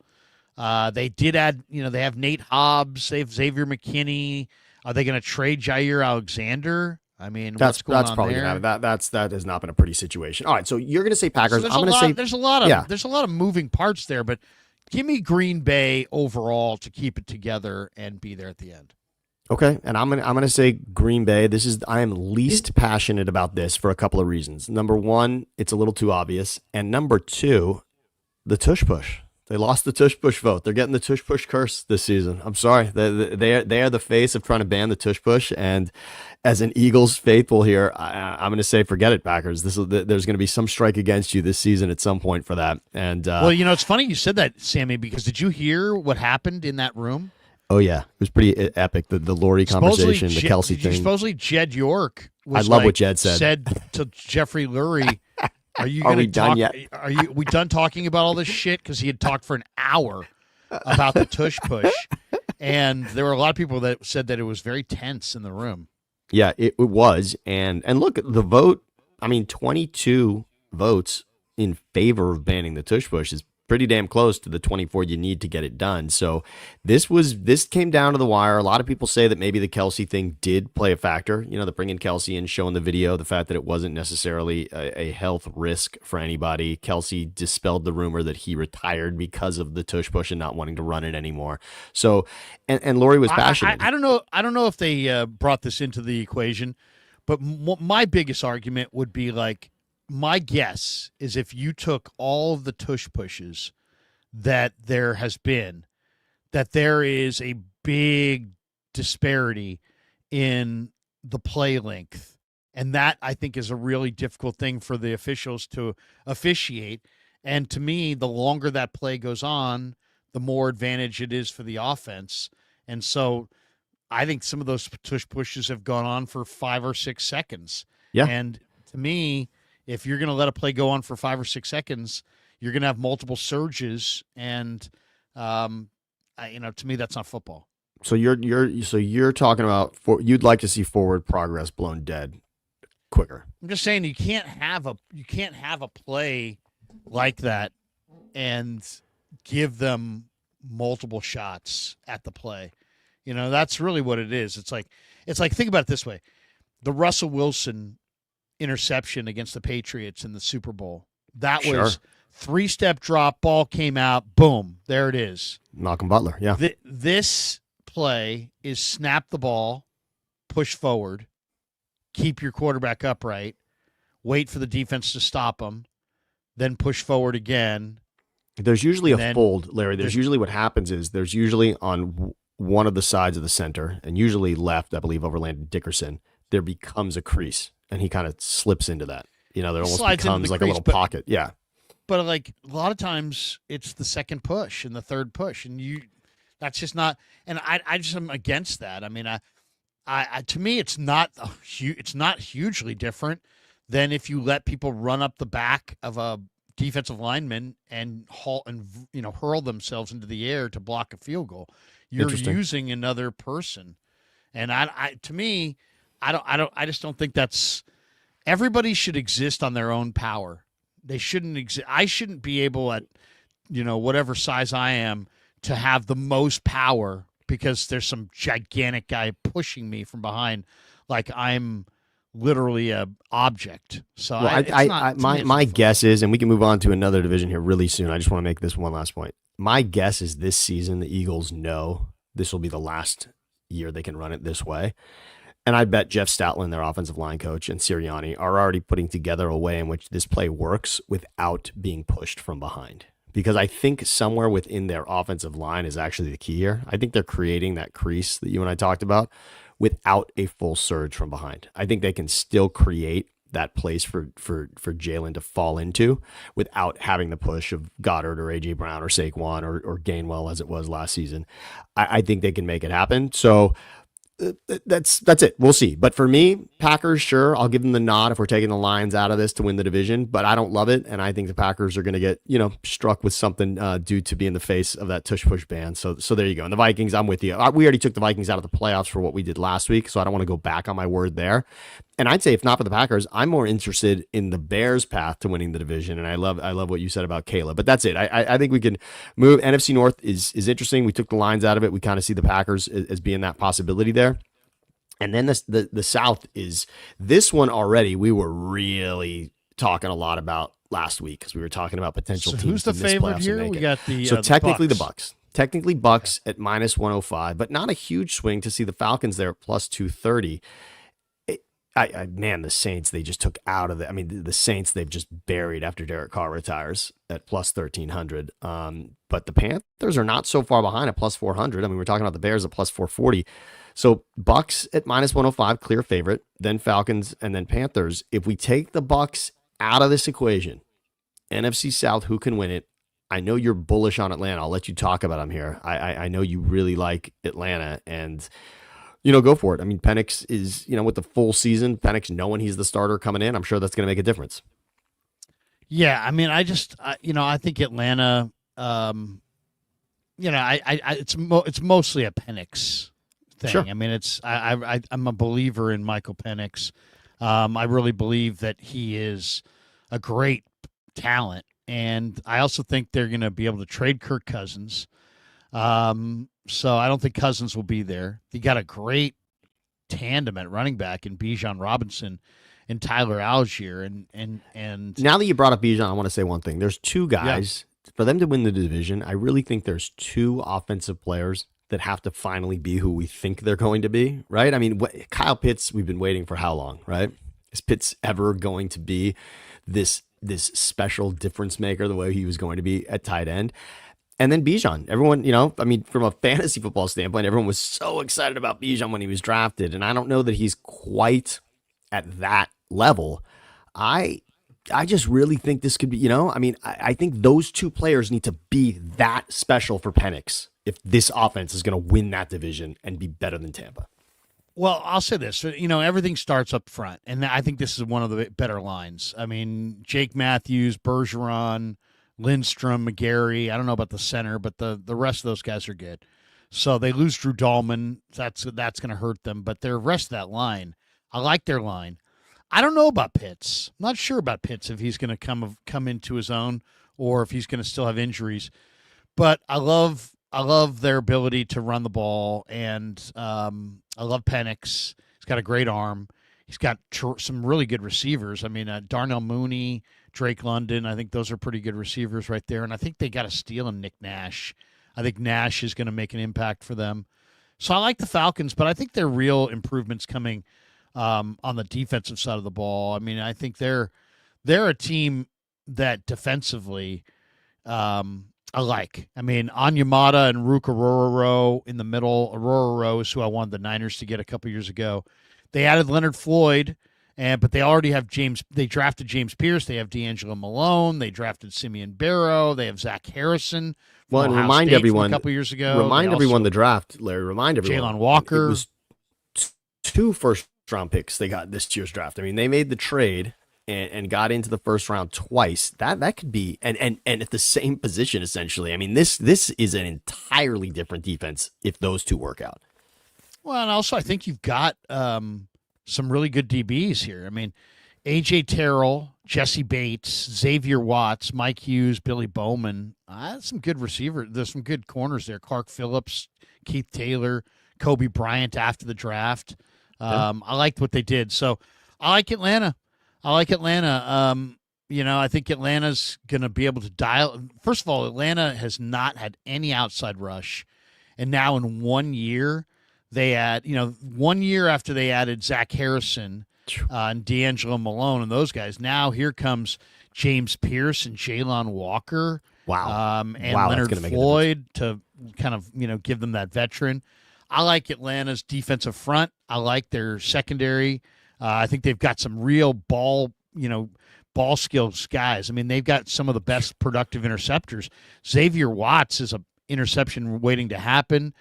They did add, they have Nate Hobbs, they have Xavier McKinney. Are they going to trade Jair Alexander? I mean, what's going on probably there? That has not been a pretty situation. All right, so you're going to say Packers. So I'm going to say there's a lot of moving parts there, but give me Green Bay overall to keep it together and be there at the end. Okay, and I'm gonna say Green Bay. I am least passionate about this for a couple of reasons. Number one, it's a little too obvious, and number two, the tush push. They lost the tush push vote. They're getting the tush push curse this season. I'm sorry. They are the face of trying to ban the tush push. And as an Eagles faithful here, I'm going to say, forget it, Packers. There's going to be some strike against you this season at some point for that. And well, it's funny you said that, Sammy, because did you hear what happened in that room? Oh yeah, it was pretty epic. The Laurie conversation, the Kelsey thing. Supposedly Jed York was I love what Jed said. Said to Jeffrey Lurie, Are we done yet? Are we done talking about all this shit? Because he had talked for an hour about the tush push, and there were a lot of people that said that it was very tense in the room. Yeah, it was, and look, the vote. I mean, 22 votes in favor of banning the tush push is pretty damn close to the 24 you need to get it done. So this came down to the wire. A lot of people say that maybe the Kelsey thing did play a factor. The bringing Kelsey in, showing the video, the fact that it wasn't necessarily a health risk for anybody. Kelsey dispelled the rumor that he retired because of the tush push and not wanting to run it anymore. So, and Laurie was passionate. I don't know if they brought this into the equation, but my biggest argument would be like, my guess is if you took all of the tush pushes that there has been, that there is a big disparity in the play length. And that, I think, is a really difficult thing for the officials to officiate. And to me, the longer that play goes on, the more advantage it is for the offense. And so I think some of those tush pushes have gone on for 5 or 6 seconds. Yeah. And to me, if you're going to let a play go on for 5 or 6 seconds, you're going to have multiple surges, and to me, that's not football. So you're talking about you'd like to see forward progress blown dead quicker. I'm just saying you can't have a play like that and give them multiple shots at the play. That's really what it is. It's like think about it this way: the Russell Wilson interception against the Patriots in the Super Bowl. That was 3-step drop, ball came out, boom, there it is. Malcolm Butler, yeah. This play is snap the ball, push forward, keep your quarterback upright, wait for the defense to stop him, then push forward again. There's usually a fold, Larry. There's usually what happens is there's usually on one of the sides of the center, and usually left, I believe, over Landon Dickerson, there becomes a crease. And he kind of slips into that. There almost becomes like a little pocket. Yeah. But like a lot of times it's the second push and the third push. And that's just not, and I just am against that. I mean, I to me, it's not hugely different than if you let people run up the back of a defensive lineman and hurl themselves into the air to block a field goal. You're using another person. And to me, I just don't think that's. Everybody should exist on their own power. They shouldn't exist. I shouldn't be able at, whatever size I am, to have the most power because there's some gigantic guy pushing me from behind, like I'm literally a object. So my guess is, and we can move on to another division here really soon. I just want to make this one last point. My guess is this season the Eagles know this will be the last year they can run it this way. And I bet Jeff Stoutland, their offensive line coach, and Sirianni are already putting together a way in which this play works without being pushed from behind. Because I think somewhere within their offensive line is actually the key here. I think they're creating that crease that you and I talked about without a full surge from behind. I think they can still create that place for Jalen to fall into without having the push of Goddard or A.J. Brown or Saquon or Gainwell as it was last season. I think they can make it happen. So that's it. We'll see. But for me, Packers, sure, I'll give them the nod if we're taking the Lions out of this to win the division, but I don't love it. And I think the Packers are going to get, struck with something due to being the face of that tush push ban. So there you go. And the Vikings, I'm with you. We already took the Vikings out of the playoffs for what we did last week, so I don't want to go back on my word there. And I'd say if not for the Packers, I'm more interested in the Bears' path to winning the division. And I love what you said about Caleb. But that's it. I think we can move. NFC North is interesting. We took the Lions out of it. We kind of see the Packers as being that possibility there. And then the South is this one already. We were really talking a lot about last week because we were talking about potential teams. Who's the favorite here? We got the technically the Bucks. Technically Bucks at -105, but not a huge swing to see the Falcons there at +230. Man, the Saints, they just took out of the. I mean, the Saints, they've just buried after Derek Carr retires at plus 1,300. But the Panthers are not so far behind at plus 400. I mean, we're talking about the Bears at plus 440. So Bucks at minus 105, clear favorite. Then Falcons, and then Panthers. If we take the Bucks out of this equation, NFC South, who can win it? I know you're bullish on Atlanta. I'll let you talk about them here. I know you really like Atlanta, and go for it. I mean, Penix is, with the full season, Penix knowing he's the starter coming in, I'm sure that's going to make a difference. Yeah, I mean, I think Atlanta, it's mostly a Penix thing. Sure. I mean, I'm a believer in Michael Penix. I really believe that he is a great talent, and I also think they're going to be able to trade Kirk Cousins. So I don't think Cousins will be there. They got a great tandem at running back in Bijan Robinson and Tyler Algier. And now that you brought up Bijan, I want to say one thing. There's two guys for them to win the division. I really think there's two offensive players that have to finally be who we think they're going to be, right? I mean, Kyle Pitts, we've been waiting for how long, right? Is Pitts ever going to be this special difference maker the way he was going to be at tight end? And then Bijan, everyone, from a fantasy football standpoint, everyone was so excited about Bijan when he was drafted. And I don't know that he's quite at that level. I just really think this could be, I think those two players need to be that special for Penix if this offense is going to win that division and be better than Tampa. Well, I'll say this, everything starts up front. And I think this is one of the better lines. I mean, Jake Matthews, Bergeron, Lindstrom, McGarry. I don't know about the center, but the rest of those guys are good. So they lose Drew Dahlman. That's going to hurt them. But the rest of that line, I like their line. I don't know about Pitts. I'm not sure about Pitts if he's going to come into his own or if he's going to still have injuries. But I love their ability to run the ball, and I love Penix. He's got a great arm. He's got some really good receivers. I mean, Darnell Mooney, Drake London, I think those are pretty good receivers right there. And I think they got a steal in Nick Nash. I think Nash is going to make an impact for them. So I like the Falcons, but I think there are real improvements coming on the defensive side of the ball. I mean, I think they're a team that defensively I like. I mean, Onyemata and Rook Ororo in the middle. Ororo is who I wanted the Niners to get a couple years ago. They added Leonard Floyd, but they already have James. They drafted James Pierce. They have D'Angelo Malone. They drafted Simeon Barrow. They have Zach Harrison. Well, and remind everyone a couple years ago. Remind everyone the draft, Larry. Remind everyone. Jalen Walker. It was 2 first-round picks they got this year's draft. I mean, they made the trade and got into the first round twice. That could be and at the same position essentially. I mean, this is an entirely different defense if those two work out. Well, and also I think you've got some really good DBs here. I mean, A.J. Terrell, Jesse Bates, Xavier Watts, Mike Hughes, Billy Bowman. That's some good receivers. There's some good corners there. Clark Phillips, Keith Taylor, Kobe Bryant after the draft. I liked what they did. So I like Atlanta. I think Atlanta's going to be able to dial. First of all, Atlanta has not had any outside rush. And now in 1 year, they add, 1 year after they added Zach Harrison and D'Angelo Malone and those guys, now here comes James Pierce and Jalen Walker. Wow. And Leonard Floyd to kind of, give them that veteran. I like Atlanta's defensive front. I like their secondary. I think they've got some real ball skills guys. I mean, they've got some of the best productive interceptors. Xavier Watts is an interception waiting to happen.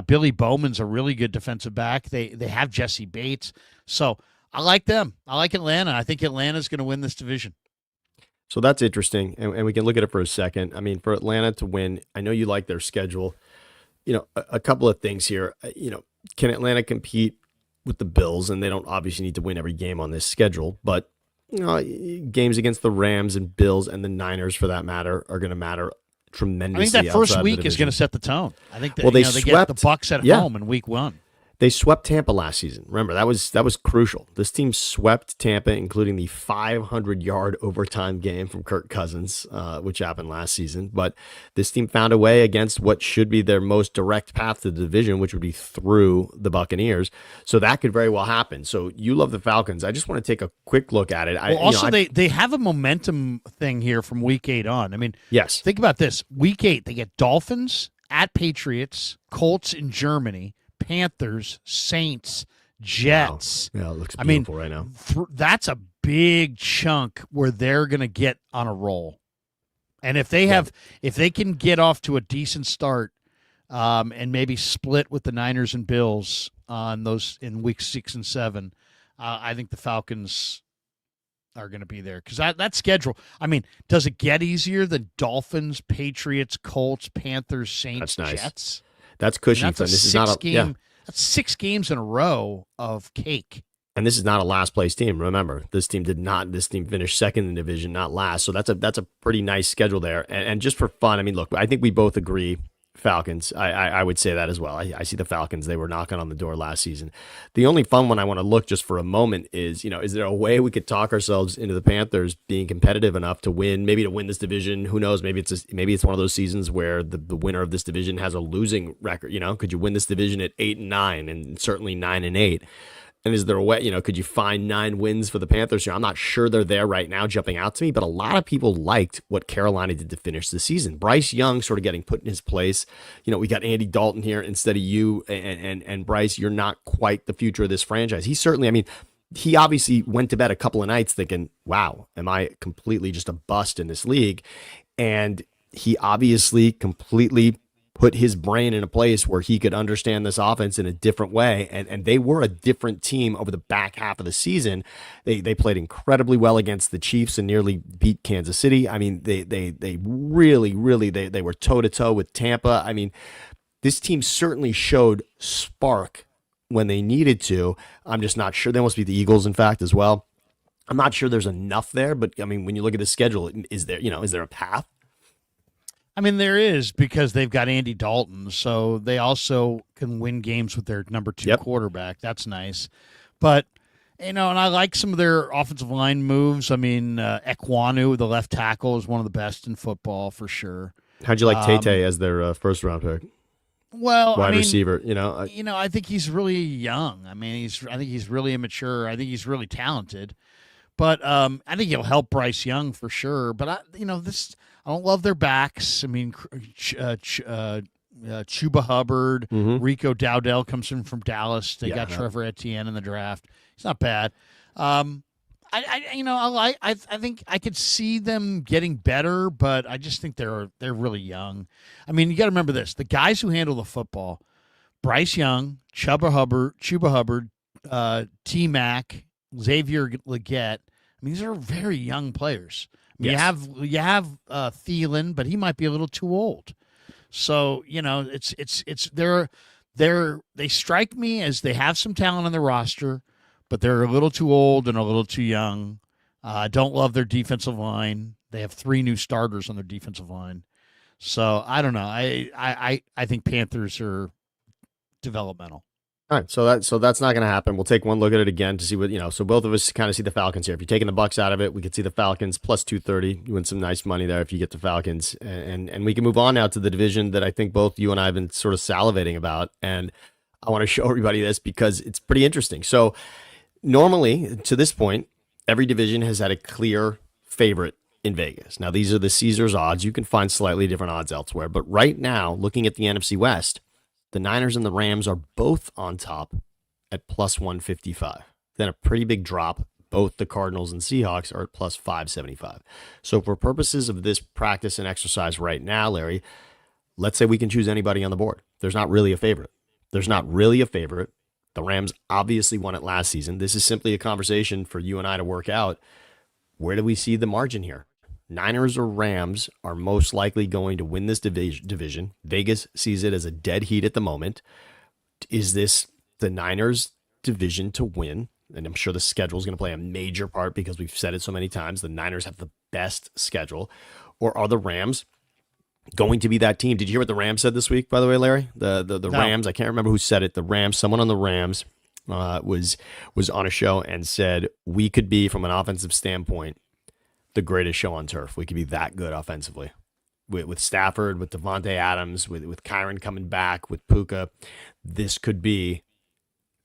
Billy Bowman's a really good defensive back. They have Jesse Bates. So I like them. I like Atlanta. I think Atlanta's going to win this division. So that's interesting, and we can look at it for a second. I mean, for Atlanta to win, I know you like their schedule. A couple of things here. Can Atlanta compete with the Bills? And they don't obviously need to win every game on this schedule, but games against the Rams and Bills and the Niners, for that matter, are going to matter tremendously. I think that first week is going to set the tone. I think that they get the Bucs at home in week 1. They swept Tampa last season. Remember, that was crucial. This team swept Tampa, including the 500-yard overtime game from Kirk Cousins, which happened last season. But this team found a way against what should be their most direct path to the division, which would be through the Buccaneers. So that could very well happen. So you love the Falcons. I just want to take a quick look at it. They have a momentum thing here from Week 8 on. I mean, yes. Think about this. Week 8, they get Dolphins at Patriots, Colts in Germany, Panthers, Saints, Jets. Wow. Yeah, it looks beautiful right now. That's a big chunk where they're going to get on a roll. And if they can get off to a decent start, and maybe split with the Niners and Bills on those in week 6 and 7, I think the Falcons are going to be there because that schedule. I mean, does it get easier than Dolphins, Patriots, Colts, Panthers, Saints, That's nice. Jets? That's cushy. That's This is not a game. yeah. That's 6 games in a row of cake. And this is not a last place team. Remember, this team finished second in the division, not last. So that's a pretty nice schedule there. And just for fun, I mean, look, I think we both agree. Falcons. I would say that as well. I see the Falcons. They were knocking on the door last season. The only fun one I want to look just for a moment is, is there a way we could talk ourselves into the Panthers being competitive enough to win this division? Who knows? Maybe it's one of those seasons where the winner of this division has a losing record. Could you win this division at 8-9 and certainly 9-8? And is there a way, could you find 9 wins for the Panthers here? I'm not sure they're there right now jumping out to me, but a lot of people liked what Carolina did to finish the season. Bryce Young sort of getting put in his place. We got Andy Dalton here instead of you. And Bryce, you're not quite the future of this franchise. He obviously went to bed a couple of nights thinking, wow, am I completely just a bust in this league? And he obviously completely put his brain in a place where he could understand this offense in a different way. And they were a different team over the back half of the season. They played incredibly well against the Chiefs and nearly beat Kansas City. I mean, they really were toe-to-toe with Tampa. I mean, this team certainly showed spark when they needed to. I'm just not sure. They must be the Eagles, in fact, as well. I'm not sure there's enough there, but I mean, when you look at the schedule, is there a path? I mean, there is because they've got Andy Dalton, so they also can win games with their number 2 quarterback. That's nice. But, and I like some of their offensive line moves. I mean, Ekwonu, the left tackle, is one of the best in football for sure. How'd you like Tate as their first-round pick? Well, wide receiver, I think he's really young. I mean, I think he's really immature. I think he's really talented. But I think he'll help Bryce Young for sure. But I don't love their backs. I mean, Chuba Hubbard, Rico Dowdell comes in from Dallas. They got Trevor Etienne in the draft. He's not bad. I think I could see them getting better, but I just think they're really young. I mean, you got to remember this: the guys who handle the football, Bryce Young, Chuba Hubbard, T Mac, Xavier Legette. I mean, these are very young players. I mean, you have Thielen, but he might be a little too old. So they strike me as they have some talent on their roster, but they're a little too old and a little too young. I don't love their defensive line. They have 3 new starters on their defensive line. So I don't know. I think Panthers are developmental. All right, so that's not going to happen. We'll take one look at it again to see what So both of us kind of see the Falcons here. If you're taking the Bucks out of it, we could see the Falcons plus 230. You win some nice money there if you get the Falcons, and we can move on now to the division that I think both you and I have been sort of salivating about. And I want to show everybody this because it's pretty interesting. So normally to this point, every division has had a clear favorite in Vegas. Now these are the Caesars odds. You can find slightly different odds elsewhere, but right now, looking at the NFC West, the Niners and the Rams are both on top at plus 155. Then a pretty big drop. Both the Cardinals and Seahawks are at plus 575. So for purposes of this practice and exercise right now, Larry, let's say we can choose anybody on the board. There's not really a favorite. The Rams obviously won it last season. This is simply a conversation for you and I to work out. Where do we see the margin here? Niners or Rams are most likely going to win this division. Vegas sees it as a dead heat at the moment. Is this the Niners' division to win? And I'm sure the schedule is going to play a major part because we've said it so many times. The Niners have the best schedule. Or are the Rams going to be that team. Did you hear what the Rams said this week, by the way, Larry? The No. Rams, I can't remember who said it. The Rams, someone on the Rams was on a show and said, we could be, from an offensive standpoint, the greatest show on turf. We could be that good offensively. With Stafford, with Devontae Adams, with Kyron coming back, with Puka, this could be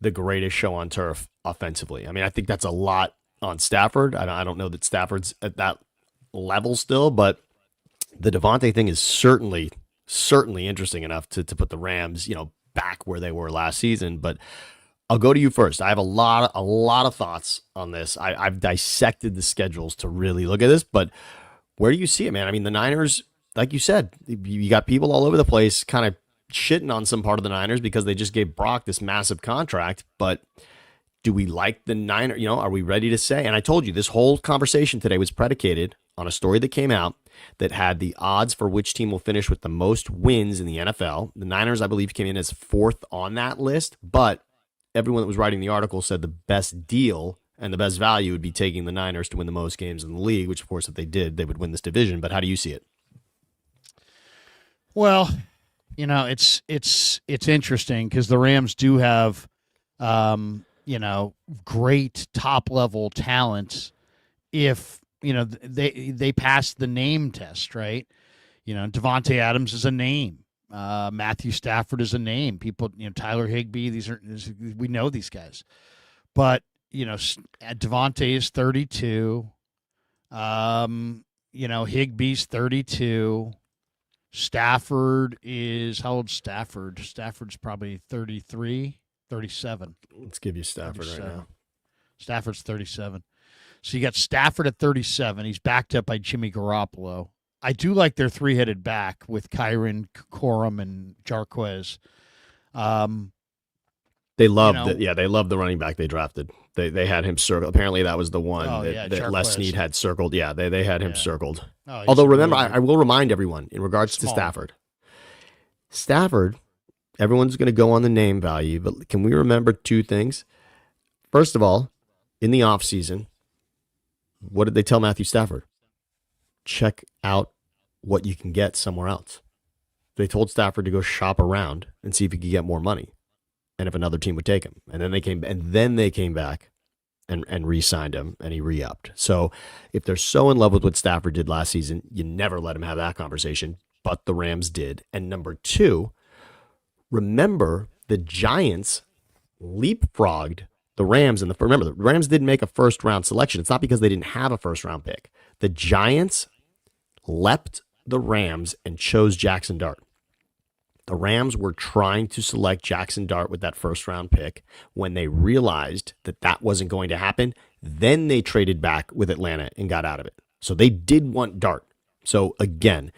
the greatest show on turf offensively. I mean, I think that's a lot on Stafford. I don't know that Stafford's at that level still, but the Devontae thing is certainly interesting enough to put the Rams, back where they were last season. But I'll go to you first. I have a lot of thoughts on this. I've dissected the schedules to really look at this, but where do you see it, man? I mean, the Niners, like you said, you got people all over the place kind of shitting on some part of the Niners because they just gave Brock this massive contract. But do we like the Niners? Are we ready to say? And I told you, this whole conversation today was predicated on a story that came out that had the odds for which team will finish with the most wins in the NFL. The Niners, I believe, came in as fourth on that list, but everyone that was writing the article said the best deal and the best value would be taking the Niners to win the most games in the league, which, of course, if they did, they would win this division. But how do you see it? Well, it's interesting because the Rams do have, great top level talent. If they pass the name test, right? Devontae Adams is a name. Matthew Stafford is a name. People, Tyler Higbee. We know these guys, but Devontae is 32. Higbee's 32. Stafford is, how old is Stafford? Stafford's probably 33, 37. Let's give you Stafford 37. Right now. Stafford's 37. So you got Stafford at 37. He's backed up by Jimmy Garoppolo. I do like their three-headed back with Kyron, Corum, and Jarquez. They loved they loved the running back they drafted. They had him circled. Apparently that was the one that Les Snead had circled. Yeah, they had him circled. Oh, although remember, I will remind everyone in regards to Stafford, everyone's going to go on the name value, but can we remember two things? First of all, in the offseason, what did they tell Matthew Stafford? Check out what you can get somewhere else. They told Stafford to go shop around and see if he could get more money, and if another team would take him. And then they came back and re-signed him, and he re-upped. So if they're so in love with what Stafford did last season, you never let him have that conversation, but the Rams did. And number two, remember the Giants leapfrogged the Rams remember, the Rams didn't make a first-round selection. It's not because they didn't have a first-round pick. The Giants leapt the Rams and chose Jackson Dart. The Rams were trying to select Jackson Dart with that first-round pick. When they realized that wasn't going to happen, then they traded back with Atlanta and got out of it. So they did want Dart. So again,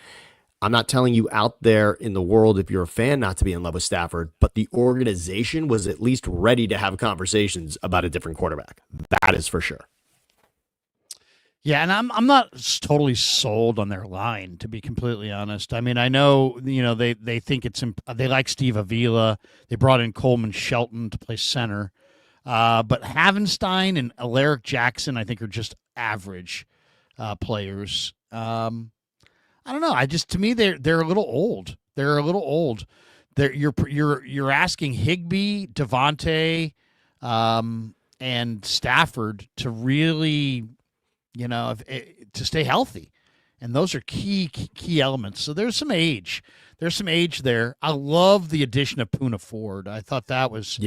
I'm not telling you out there in the world, if you're a fan, not to be in love with Stafford, but the organization was at least ready to have conversations about a different quarterback. That is for sure. Yeah, and I'm not totally sold on their line, to be completely honest. I mean, I know, they think they like Steve Avila. They brought in Coleman Shelton to play center. But Havenstein and Alaric Jackson, I think, are just average players. I don't know. To me, they're a little old. They're a little old. You're asking Higbee, Devontae, and Stafford to really, to stay healthy, and those are key elements. So there's some age. There's some age there. I love the addition of Poona Ford. I thought that was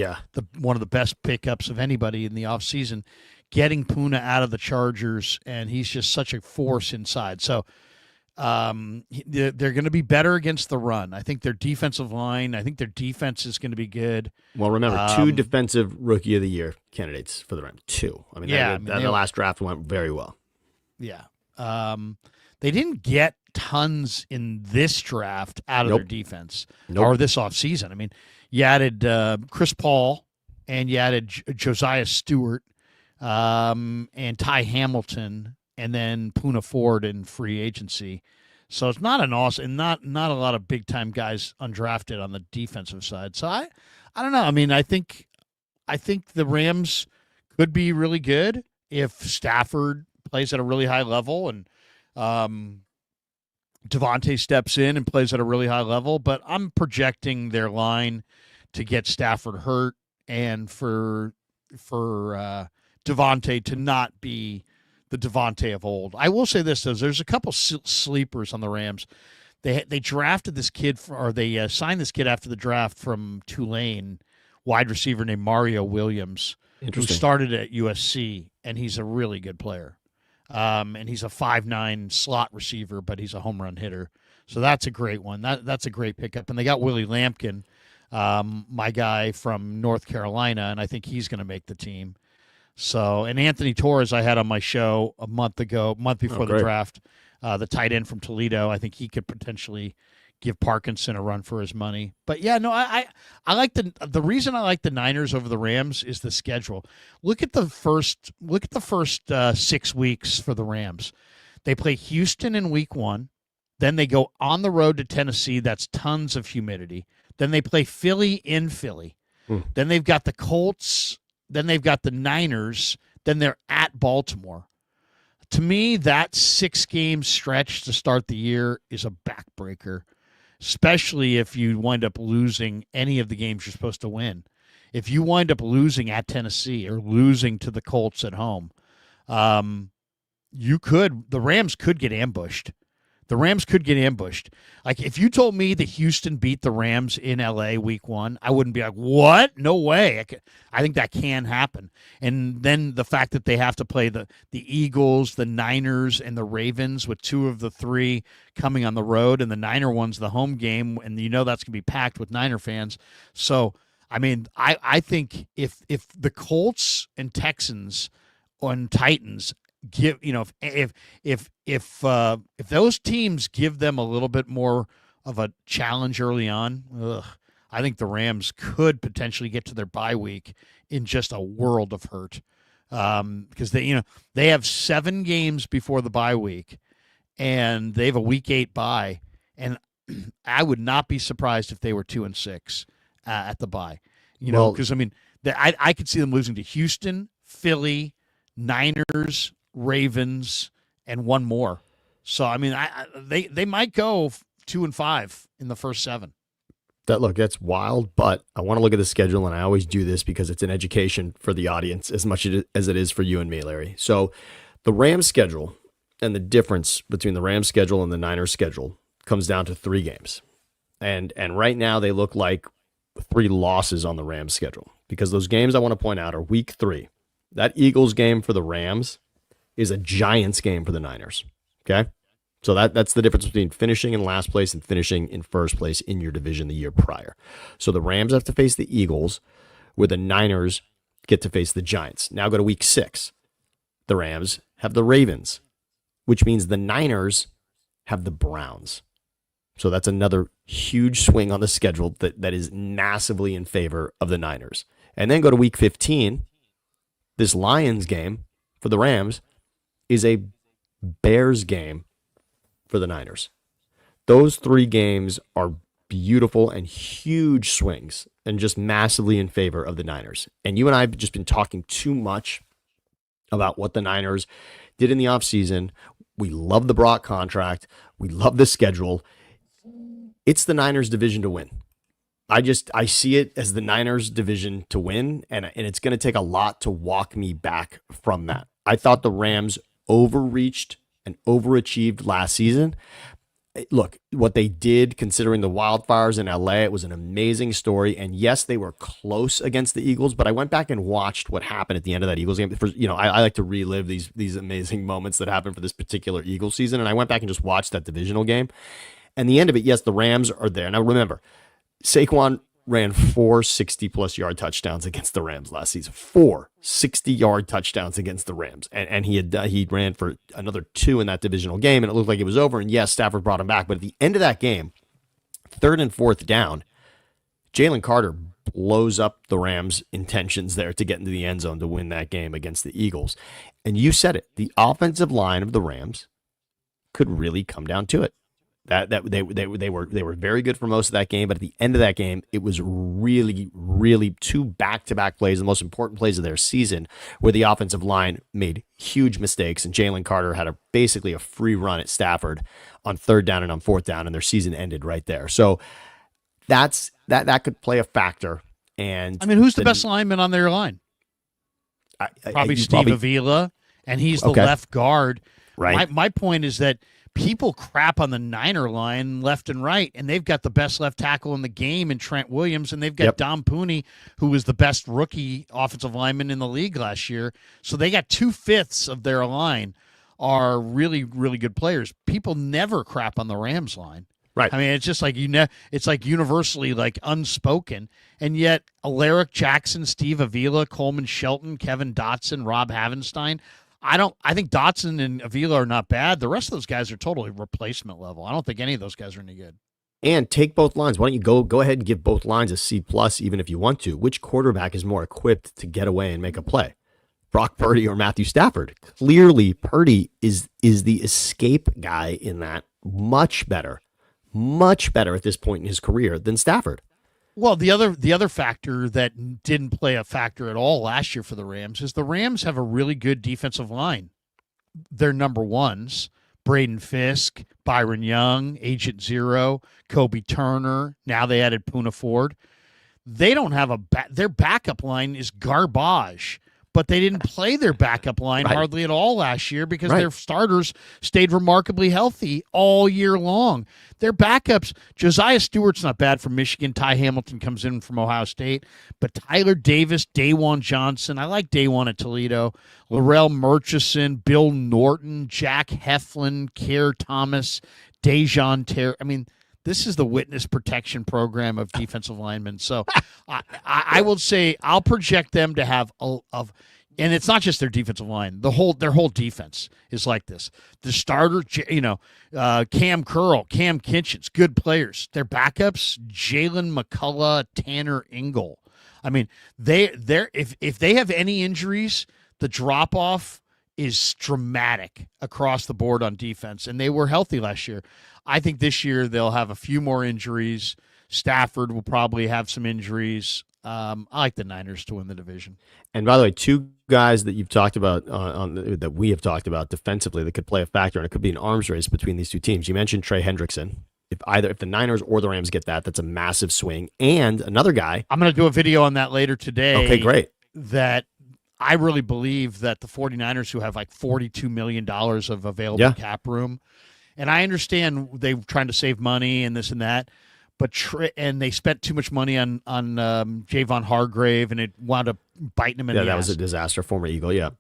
one of the best pickups of anybody in the offseason, getting Poona out of the Chargers, and he's just such a force inside. So they're going to be better against the run. I think their defensive line, I think their defense is going to be good. Well, remember, two defensive rookie of the year candidates for the Rams. Two. I mean, the last draft went very well. Yeah. They didn't get tons in this draft out of their defense or this offseason. I mean, you added Chris Paul and you added Josiah Stewart and Ty Hamilton, and then Poona Ford in free agency. So it's not an awesome, not a lot of big time guys undrafted on the defensive side. So I don't know. I mean, I think the Rams could be really good if Stafford plays at a really high level, and Devontae steps in and plays at a really high level, but I'm projecting their line to get Stafford hurt and for Devontae to not be the Devontae of old. I will say this though: there's a couple sleepers on the Rams. They drafted this kid they signed this kid after the draft from Tulane, wide receiver named Mario Williams, who started at USC, and he's a really good player. And he's a 5'9" slot receiver, but he's a home run hitter. So that's a great one. That's a great pickup. And they got Willie Lampkin, my guy from North Carolina, and I think he's going to make the team. So, and Anthony Torres I had on my show a month before the draft, the tight end from Toledo. I think he could potentially give Parkinson a run for his money. But yeah, no, I like the reason I like the Niners over the Rams is the schedule. Look at the first 6 weeks for the Rams. They play Houston in week 1, then they go on the road to Tennessee. That's tons of humidity. Then they play Philly in Philly. Then they've got the Colts. Then they've got the Niners. Then they're at Baltimore. To me, that 6-game stretch to start the year is a backbreaker, especially if you wind up losing any of the games you're supposed to win. If you wind up losing at Tennessee or losing to the Colts at home, the Rams could get ambushed. The Rams could get ambushed. Like, if you told me that Houston beat the Rams in L.A. week 1, I wouldn't be like, what? No way. I think that can happen. And then the fact that they have to play the Eagles, the Niners, and the Ravens with 2 of the 3 coming on the road, and the Niner one's the home game, and you know that's going to be packed with Niner fans. So, I mean, I think if the Colts and Texans and Titans give, you know, if those teams give them a little bit more of a challenge early on, I think the Rams could potentially get to their bye week in just a world of hurt, because they have 7 games before the bye week, and they have a week 8 bye, and I would not be surprised if they were 2-6 at the bye. Because I mean, I could see them losing to Houston, Philly, Niners, Ravens, and one more. So I mean, they might go 2-5 in the first 7. That's wild, but I want to look at the schedule, and I always do this because it's an education for the audience as much as it is for you and me, Larry. So the Rams schedule and the difference between the Rams schedule and the Niners schedule comes down to 3 games. And right now they look like 3 losses on the Rams schedule, because those games I want to point out are week 3. That Eagles game for the Rams is a Giants game for the Niners. Okay? So that's the difference between finishing in last place and finishing in first place in your division the year prior. So the Rams have to face the Eagles, where the Niners get to face the Giants. Now go to week 6. The Rams have the Ravens, which means the Niners have the Browns. So that's another huge swing on the schedule that is massively in favor of the Niners. And then go to week 15. This Lions game for the Rams is a Bears game for the Niners. Those 3 games are beautiful and huge swings and just massively in favor of the Niners. And you and I have just been talking too much about what the Niners did in the offseason. We love the Brock contract. We love the schedule. It's the Niners division to win. I see it as the Niners division to win, and it's going to take a lot to walk me back from that. I thought the Rams overreached and overachieved last season. Look, what they did, considering the wildfires in LA, it was an amazing story. And yes, they were close against the Eagles, but I went back and watched what happened at the end of that Eagles game. I like to relive these amazing moments that happened for this particular Eagles season. And I went back and just watched that divisional game. And the end of it, yes, the Rams are there. Now remember, Saquon ran 4 60-plus yard touchdowns against the Rams last season. 4 60-yard touchdowns against the Rams. And he ran for another 2 in that divisional game, and it looked like it was over. And yes, Stafford brought him back. But at the end of that game, 3rd and 4th down, Jalen Carter blows up the Rams' intentions there to get into the end zone to win that game against the Eagles. And you said it. The offensive line of the Rams could really come down to it. They were very good for most of that game, but at the end of that game, it was really, really two back-to-back plays, the most important plays of their season, where the offensive line made huge mistakes, and Jalen Carter had basically a free run at Stafford on 3rd down and on 4th down, and their season ended right there. So that could play a factor. And I mean, who's the best lineman on their line? Probably Steve Avila, and he's the left guard. Right. My point is that people crap on the Niner line left and right, and they've got the best left tackle in the game in Trent Williams, and they've got Dom Pooney, who was the best rookie offensive lineman in the league last year. So they got 2/5 of their line are really, really good players. People never crap on the Rams line. Right. I mean, it's just like it's like universally like unspoken, and yet Alaric Jackson, Steve Avila, Coleman Shelton, Kevin Dotson, Rob Havenstein. I think Dotson and Avila are not bad. The rest of those guys are totally replacement level. I don't think any of those guys are any good. And take both lines. Why don't you go ahead and give both lines a C+, even if you want to? Which quarterback is more equipped to get away and make a play? Brock Purdy or Matthew Stafford? Clearly, Purdy is the escape guy in that. Much better at this point in his career than Stafford. Well, the other factor that didn't play a factor at all last year for the Rams is the Rams have a really good defensive line. Their number ones, Braden Fisk, Byron Young, Agent Zero, Kobe Turner. Now they added Poona Ford. They don't have their backup line is garbage. But they didn't play their backup line hardly at all last year because their starters stayed remarkably healthy all year long. Their backups, Josiah Stewart's not bad from Michigan. Ty Hamilton comes in from Ohio State. But Tyler Davis, Dawan Johnson, I like Dawan at Toledo, Laurel Murchison, Bill Norton, Jack Heflin, Kerr Thomas, Dejon Terry. I mean, this is the witness protection program of defensive linemen. So I will say I'll project them to have and it's not just their defensive line. Their whole defense is like this. The starter, Cam Curl, Cam Kinchins, good players. Their backups, Jalen McCullough, Tanner Ingle. I mean, if they have any injuries, the drop off is dramatic across the board on defense, and they were healthy last year. I think this year they'll have a few more injuries. Stafford will probably have some injuries. I like the Niners to win the division. And by the way, two guys that you've talked about that we have talked about defensively that could play a factor, and it could be an arms race between these two teams. You mentioned Trey Hendrickson. If the Niners or the Rams get that's a massive swing. And another guy. I'm going to do a video on that later today. Okay, great. That I really believe that the 49ers, who have like $42 million of available cap room, and I understand they're trying to save money and this and that, but and they spent too much money on Javon Hargrave, and it wound up biting him in the ass. Yeah, that was a disaster. Former Eagle, yeah.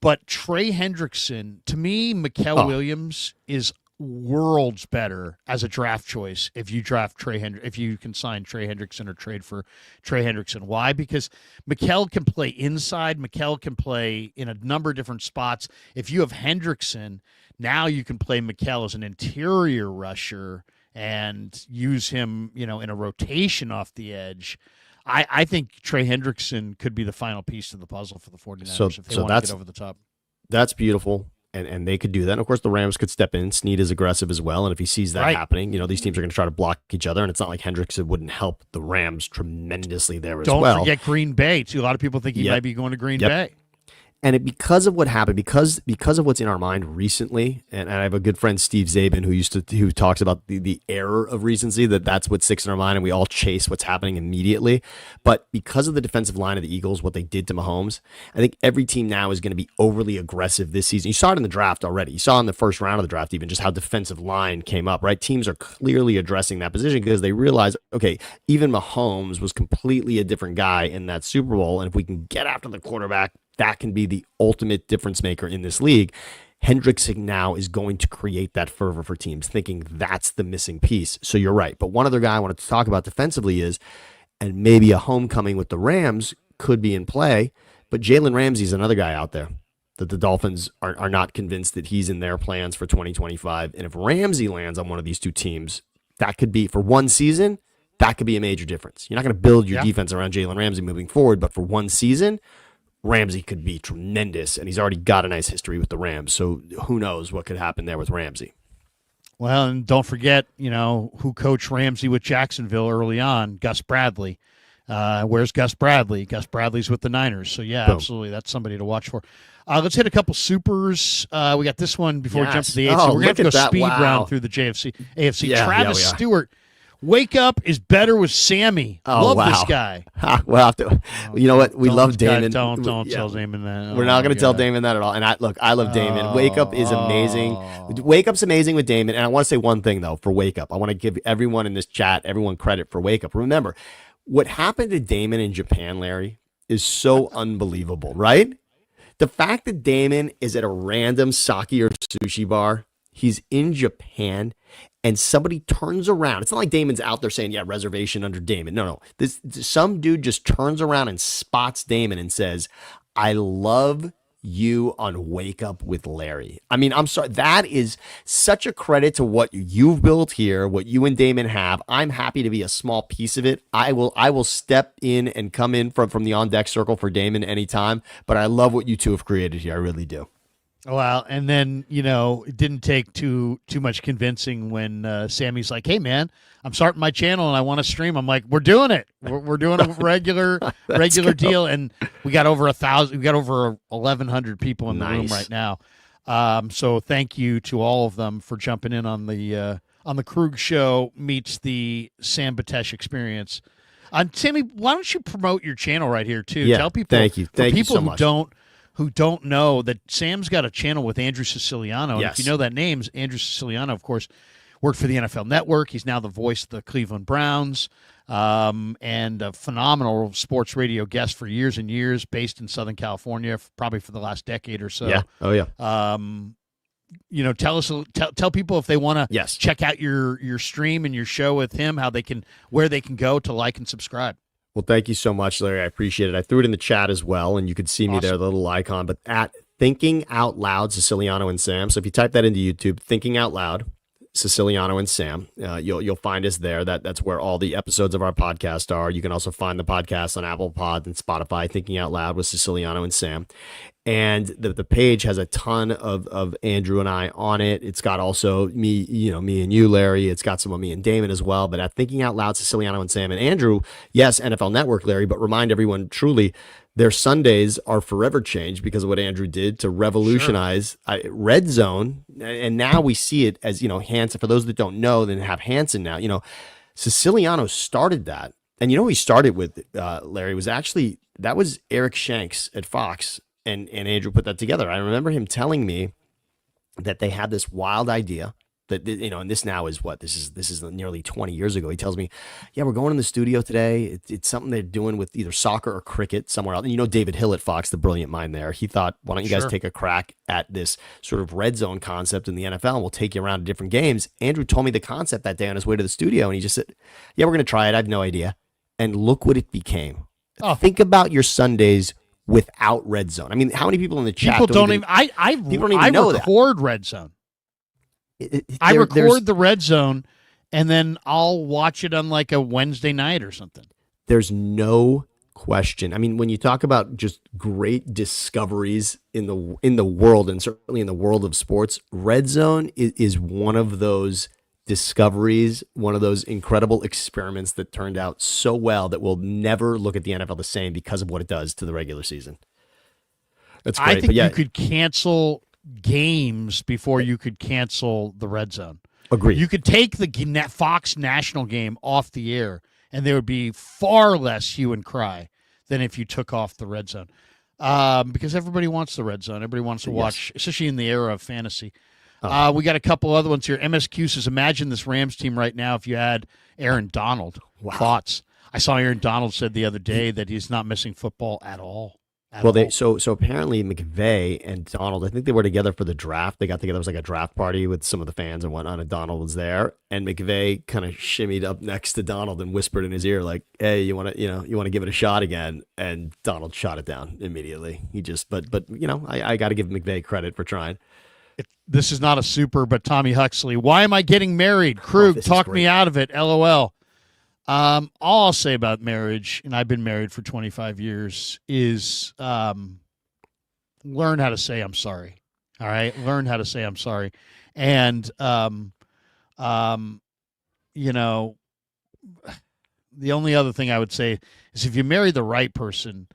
But Trey Hendrickson, to me, Mikael Williams is worlds better as a draft choice if you draft if you can sign Trey Hendrickson or trade for Trey Hendrickson. Why? Because Mikael can play inside. Mikael can play in a number of different spots. If you have Hendrickson, now you can play Mikael as an interior rusher and use him, in a rotation off the edge. I think Trey Hendrickson could be the final piece to the puzzle for the 49ers if they want to get over the top. That's beautiful. And they could do that. And of course, the Rams could step in. Snead is aggressive as well. And if he sees that happening, these teams are going to try to block each other. And it's not like Hendrickson wouldn't help the Rams tremendously there as well. Don't forget Green Bay, too. A lot of people think he might be going to Green Bay. And because of what happened, because of what's in our mind recently, and I have a good friend, Steve Zabin, who talks about the error of recency, that's what sticks in our mind, and we all chase what's happening immediately. But because of the defensive line of the Eagles, what they did to Mahomes, I think every team now is going to be overly aggressive this season. You saw it in the draft already. You saw in the first round of the draft even just how defensive line came up, right? Teams are clearly addressing that position because they realize, okay, even Mahomes was completely a different guy in that Super Bowl, and if we can get after the quarterback, that can be the ultimate difference maker in this league. Hendrickson now is going to create that fervor for teams, thinking that's the missing piece. So you're right. But one other guy I wanted to talk about defensively is, and maybe a homecoming with the Rams could be in play, but Jalen Ramsey's another guy out there that the Dolphins are not convinced that he's in their plans for 2025. And if Ramsey lands on one of these two teams, that could be, for one season, that could be a major difference. You're not going to build your defense around Jalen Ramsey moving forward, but for one season, Ramsey could be tremendous, and he's already got a nice history with the Rams. So who knows what could happen there with Ramsey. Well, and don't forget, who coached Ramsey with Jacksonville early on, Gus Bradley. Where's Gus Bradley? Gus Bradley's with the Niners. So, yeah, Boom. absolutely. That's somebody to watch for. Let's hit a couple supers. We got this one before we jump to the AFC. Oh, We're going to have to go speed Wow. round through the AFC. Yeah, Travis we are. Stewart. Wake up is better with Sammy. Oh, Love this guy. We'll have to. You know what? We love Damon. Don't tell Damon that. We're not going to tell Damon that at all. And I love Damon. Wake Up is amazing. Wake Up's amazing with Damon. And I want to say one thing, though, for Wake Up. I want to give everyone in this chat, everyone credit for Wake Up. Remember, what happened to Damon in Japan, Larry, is so unbelievable, right? The fact that Damon is at a random sake or sushi bar, he's in Japan, and somebody turns around. It's not like Damon's out there saying, yeah, reservation under Damon. No. Some dude just turns around and spots Damon and says, I love you on Wake Up with Larry. I mean, I'm sorry. That is such a credit to what you've built here, what you and Damon have. I'm happy to be a small piece of it. I will step in and come in from the on deck circle for Damon anytime. But I love what you two have created here. I really do. Well, and then, it didn't take too much convincing when Sammy's like, hey, man, I'm starting my channel and I want to stream. I'm like, we're doing it. We're doing a regular deal. And we got over 1,000. We got over 1,100 people in the room right now. So thank you to all of them for jumping in on the Krueg show meets the Sam Batesh experience. Sammy, why don't you promote your channel right here, too? Yeah, Tell people. Thank you. Thank you so much. Who don't know that Sam's got a channel with Andrew Siciliano. Yes. And if you know that name, Andrew Siciliano, of course, worked for the NFL Network. He's now the voice of the Cleveland Browns and a phenomenal sports radio guest for years and years, based in Southern California, probably for the last decade or so. Yeah. Oh, yeah. Tell people if they want to check out your stream and your show with him, where they can go to like and subscribe. Well, thank you so much, Larry. I appreciate it. I threw it in the chat as well, and you could see me there, the little icon. But at Thinking Out Loud, Siciliano and Sam. So if you type that into YouTube, Thinking Out Loud, Siciliano and Sam, you'll find us there. That's where all the episodes of our podcast are. You can also find the podcast on Apple Pod and Spotify, Thinking Out Loud with Siciliano and Sam. And the page has a ton of Andrew and I on it. It's got also me and you, Larry. It's got some of me and Damon as well. But at Thinking Out Loud, Siciliano and Sam and Andrew, yes, NFL Network, Larry, but remind everyone truly, their Sundays are forever changed because of what Andrew did to revolutionize Red Zone. And now we see it as, Hanson. For those that don't know, then have Hanson now. Siciliano started that. And he started with, Larry, that was Eric Shanks at Fox. And Andrew put that together. I remember him telling me that they had this wild idea that, and this now is this is nearly 20 years ago. He tells me, yeah, we're going in the studio today. It's something they're doing with either soccer or cricket somewhere else. And David Hill at Fox, the brilliant mind there, he thought, why don't you guys take a crack at this sort of red zone concept in the NFL and we'll take you around to different games. Andrew told me the concept that day on his way to the studio. And he just said, yeah, we're going to try it. I have no idea. And look what it became. Oh. Think about your Sundays without red zone. I mean, how many people in the chat don't even know record red zone. I record the red zone and then I'll watch it on like a Wednesday night or something. There's no question. I mean, when you talk about just great discoveries in the world, and certainly in the world of sports, red zone is one of those discoveries, one of those incredible experiments that turned out so well that we'll never look at the NFL the same because of what it does to the regular season. That's great. I think you could cancel games before you could cancel the red zone. Agreed. You could take the Fox national game off the air and there would be far less hue and cry than if you took off the red zone. Because everybody wants the red zone. Everybody wants to watch, especially in the era of fantasy. We got a couple other ones here. MSQ says, imagine this Rams team right now if you had Aaron Donald. Wow. Thoughts? I saw Aaron Donald said the other day that he's not missing football at all. So apparently McVay and Donald, I think they were together for the draft. They got together. It was like a draft party with some of the fans and whatnot, and Donald was there. And McVay kind of shimmied up next to Donald and whispered in his ear, like, "Hey, you want to give it a shot again?" And Donald shot it down immediately. He just, but I got to give McVay credit for trying. This is not a super, but Tommy Huxley. Why am I getting married? Krug, talk me out of it. LOL. All I'll say about marriage, and I've been married for 25 years, is learn how to say I'm sorry. All right? Learn how to say I'm sorry. And Um, you know, the only other thing I would say is if you marry the right person,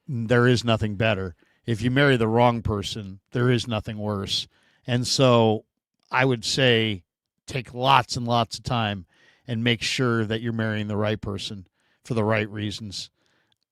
there is nothing better. If you marry the wrong person, there is nothing worse. And so I would say take lots and lots of time and make sure that you're marrying the right person for the right reasons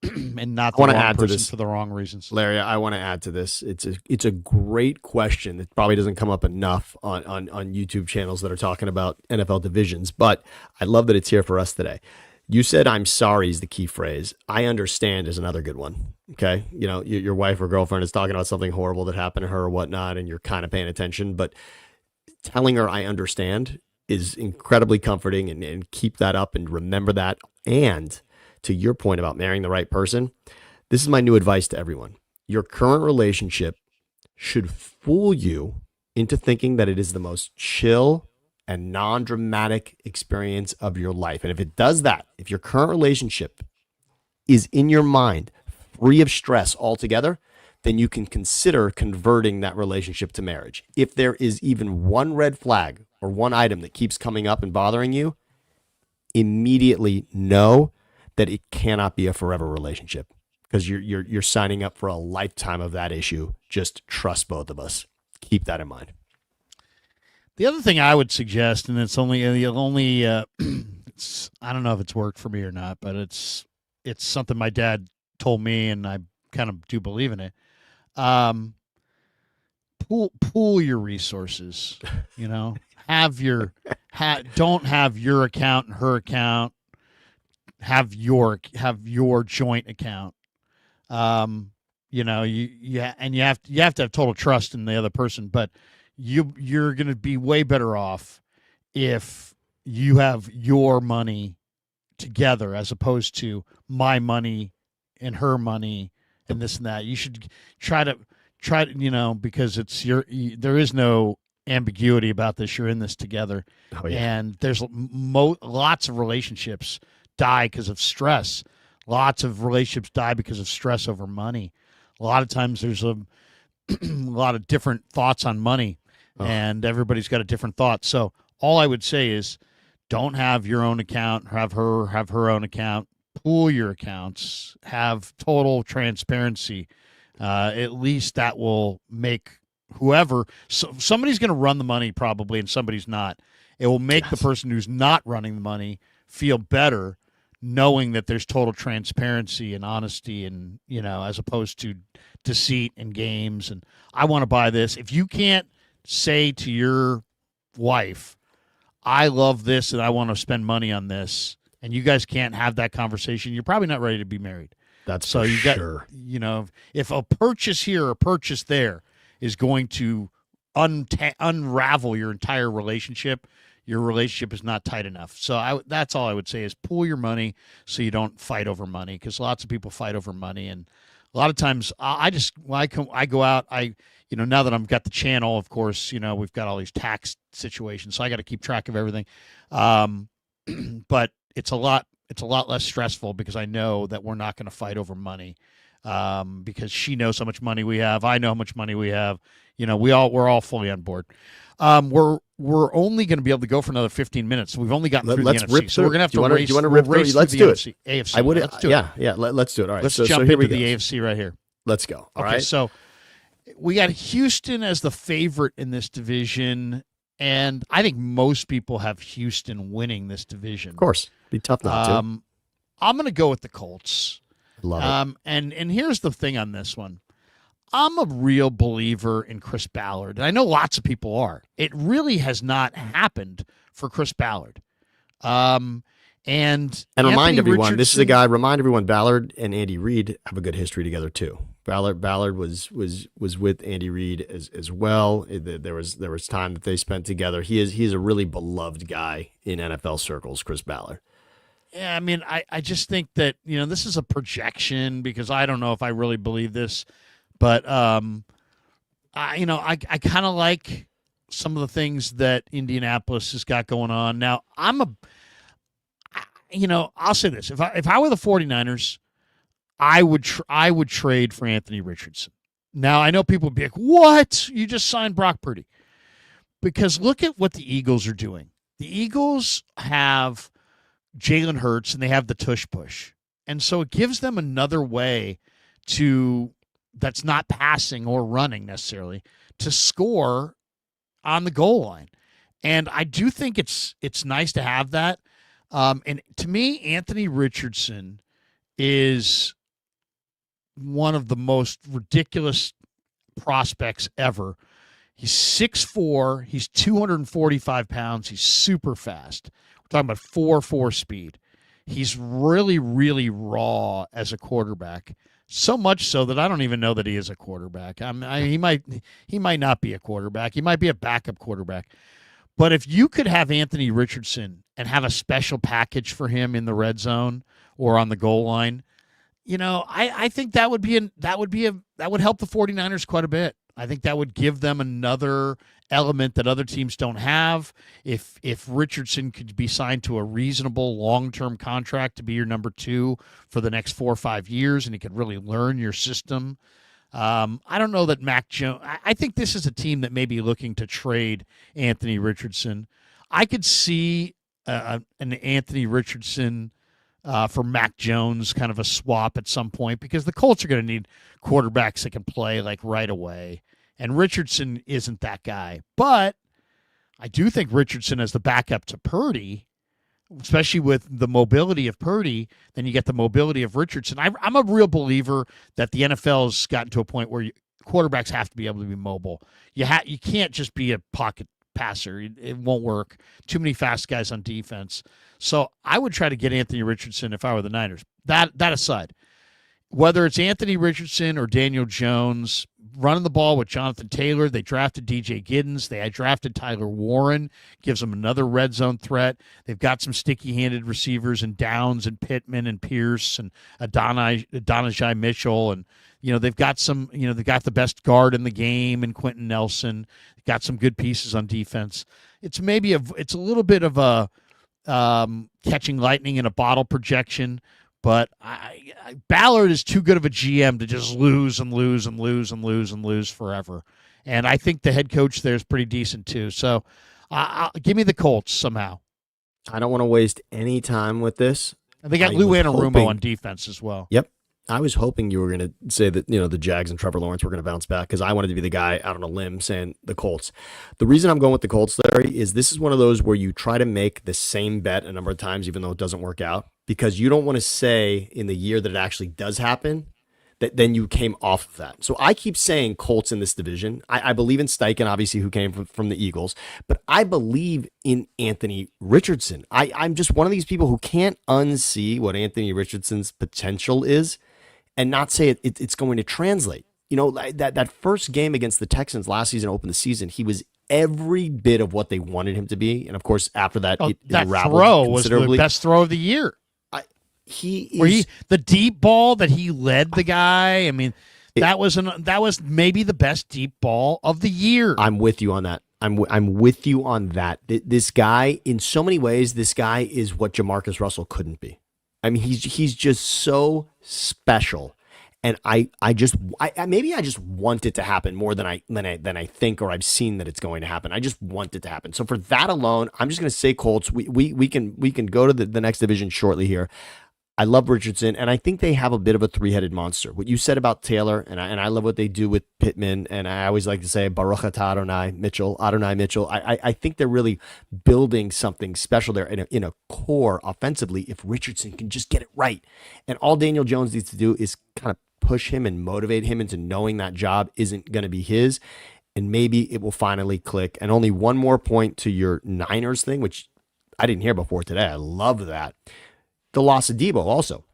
and not the wrong person for the wrong reasons. Larry, I want to add to this. It's a great question. It probably doesn't come up enough on YouTube channels that are talking about NFL divisions, but I love that it's here for us today. You said "I'm sorry" is the key phrase. "I understand" is another good one. Okay, your wife or girlfriend is talking about something horrible that happened to her or whatnot, and you're kind of paying attention, but telling her "I understand" is incredibly comforting, and keep that up and remember that. And to your point about marrying the right person, this is my new advice to everyone. Your current relationship should fool you into thinking that it is the most chill and non-dramatic experience of your life. And if it does that, if your current relationship is in your mind free of stress altogether, then you can consider converting that relationship to marriage. If there is even one red flag or one item that keeps coming up and bothering you, immediately know that it cannot be a forever relationship, because you're signing up for a lifetime of that issue. Just trust both of us. Keep that in mind. The other thing I would suggest, and it's only I don't know if it's worked for me or not, but it's something my dad told me, and I kind of do believe in it. Pool your resources. Don't have your account and her account. Have your joint account. You have to have total trust in the other person, but you're going to be way better off if you have your money together as opposed to my money and her money and this and that. You should try to because there is no ambiguity about this. You're in this together. Oh, yeah. And there's lots of relationships die because of stress. Lots of relationships die because of stress over money. A lot of times there's a lot of different thoughts on money, and everybody's got a different thought. So all I would say is don't have your own account, have her own account, pool your accounts, have total transparency. At least that will make somebody's going to run the money probably, and somebody's not. It will make the person who's not running the money feel better, knowing that there's total transparency and honesty, and as opposed to deceit and games. And I want to buy this. If you can't say to your wife, I love this and I want to spend money on this, and you guys can't have that conversation, you're probably not ready to be married. That's so you sure. If a purchase here or a purchase there is going to unravel your entire relationship, your relationship is not tight enough. So that's all I would say is pool your money so you don't fight over money, because lots of people fight over money. And a lot of times I go out, now that I've got the channel, of course, we've got all these tax situations, so I got to keep track of everything. But it's a lot less stressful because I know that we're not going to fight over money. Because she knows how much money we have. I know how much money we have. We're all fully on board. We're only going to be able to go for another 15 minutes. We've only gotten through the NFC, so we're going to have to race. Do you want to rip through? Let's do it. AFC. I would. Let's do it. Yeah. Let's do it. All right. Let's jump into the AFC right here. Let's go. All right. So we got Houston as the favorite in this division, and I think most people have Houston winning this division. Of course, be tough not to. I'm going to go with the Colts. Love it. And here's the thing on this one. I'm a real believer in Chris Ballard. And I know lots of people are. It really has not happened for Chris Ballard. And remind everyone, this is a guy. Remind everyone, Ballard and Andy Reid have a good history together too. Ballard was with Andy Reid as well. There was time that they spent together. He's a really beloved guy in NFL circles, Chris Ballard. Yeah, I mean, I just think that, this is a projection because I don't know if I really believe this, but I kind of like some of the things that Indianapolis has got going on. Now, I'll say this. If I were the 49ers, I would trade for Anthony Richardson. Now, I know people would be like, "What? You just signed Brock Purdy." because look at what the Eagles are doing. The Eagles have Jalen Hurts and they have the tush push. And so it gives them another way that's not passing or running necessarily, to score on the goal line. And I do think it's nice to have that. And to me, Anthony Richardson is one of the most ridiculous prospects ever. He's 6'4", he's 245 pounds, he's super fast. We're talking about 4.4 speed. He's really, really raw as a quarterback. So much so that I don't even know that he is a quarterback. He might not be a quarterback. He might be a backup quarterback. But if you could have Anthony Richardson and have a special package for him in the red zone or on the goal line, I think that would help the 49ers quite a bit. I think that would give them another element that other teams don't have. If Richardson could be signed to a reasonable long-term contract to be your number 2 for the next 4 or 5 years, and he could really learn your system. I don't know that Mac Jones. I think this is a team that may be looking to trade Anthony Richardson. I could see an Anthony Richardson for Mac Jones, kind of a swap at some point, because the Colts are going to need quarterbacks that can play like right away. And Richardson isn't that guy. But I do think Richardson as the backup to Purdy, especially with the mobility of Purdy, then you get the mobility of Richardson. I'm a real believer that the NFL has gotten to a point where quarterbacks have to be able to be mobile. You can't just be a pocket passer. It won't work. Too many fast guys on defense. So I would try to get Anthony Richardson if I were the Niners. That aside, whether it's Anthony Richardson or Daniel Jones, running the ball with Jonathan Taylor, they drafted DJ Giddens, they had drafted Tyler Warren, gives them another red zone threat. They've got some sticky-handed receivers in Downs and Pittman and Pierce and Adonijah Mitchell, and they've got they've got the best guard in the game in Quentin Nelson. They've got some good pieces on defense. It's a little bit of a catching lightning in a bottle projection, but Ballard is too good of a GM to just lose and lose and lose and lose and lose forever. And I think the head coach there is pretty decent too. So give me the Colts somehow. I don't want to waste any time with this. And they got Lou Anarumo on defense as well. Yep. I was hoping you were going to say that, the Jags and Trevor Lawrence were going to bounce back, because I wanted to be the guy out on a limb saying the Colts. The reason I'm going with the Colts, Larry, is this is one of those where you try to make the same bet a number of times, even though it doesn't work out, because you don't want to say in the year that it actually does happen that then you came off of that. So I keep saying Colts in this division. I believe in Steichen, obviously, who came from the Eagles, but I believe in Anthony Richardson. I'm just one of these people who can't unsee what Anthony Richardson's potential is and not say it's going to translate. That first game against the Texans last season, opened the season, he was every bit of what they wanted him to be. And of course, after that, that throw was the best throw of the year. The deep ball that he led the guy. I mean, that was maybe the best deep ball of the year. I'm with you on that. I'm with you on that. This guy, in so many ways, this guy is what Jamarcus Russell couldn't be. I mean, he's just so special, and I just want it to happen more than I think, or I've seen that it's going to happen. I just want it to happen. So for that alone, I'm just going to say Colts. We can go to the next division shortly here. I love Richardson, and I think they have a bit of a three-headed monster. What you said about Taylor, and I love what they do with Pittman, and I always like to say Baruch atah Adonai Mitchell. I think they're really building something special there in a core offensively if Richardson can just get it right. And all Daniel Jones needs to do is kind of push him and motivate him into knowing that job isn't going to be his, and maybe it will finally click. And only one more point to your Niners thing, which I didn't hear before today. I love that. The loss of Debo also.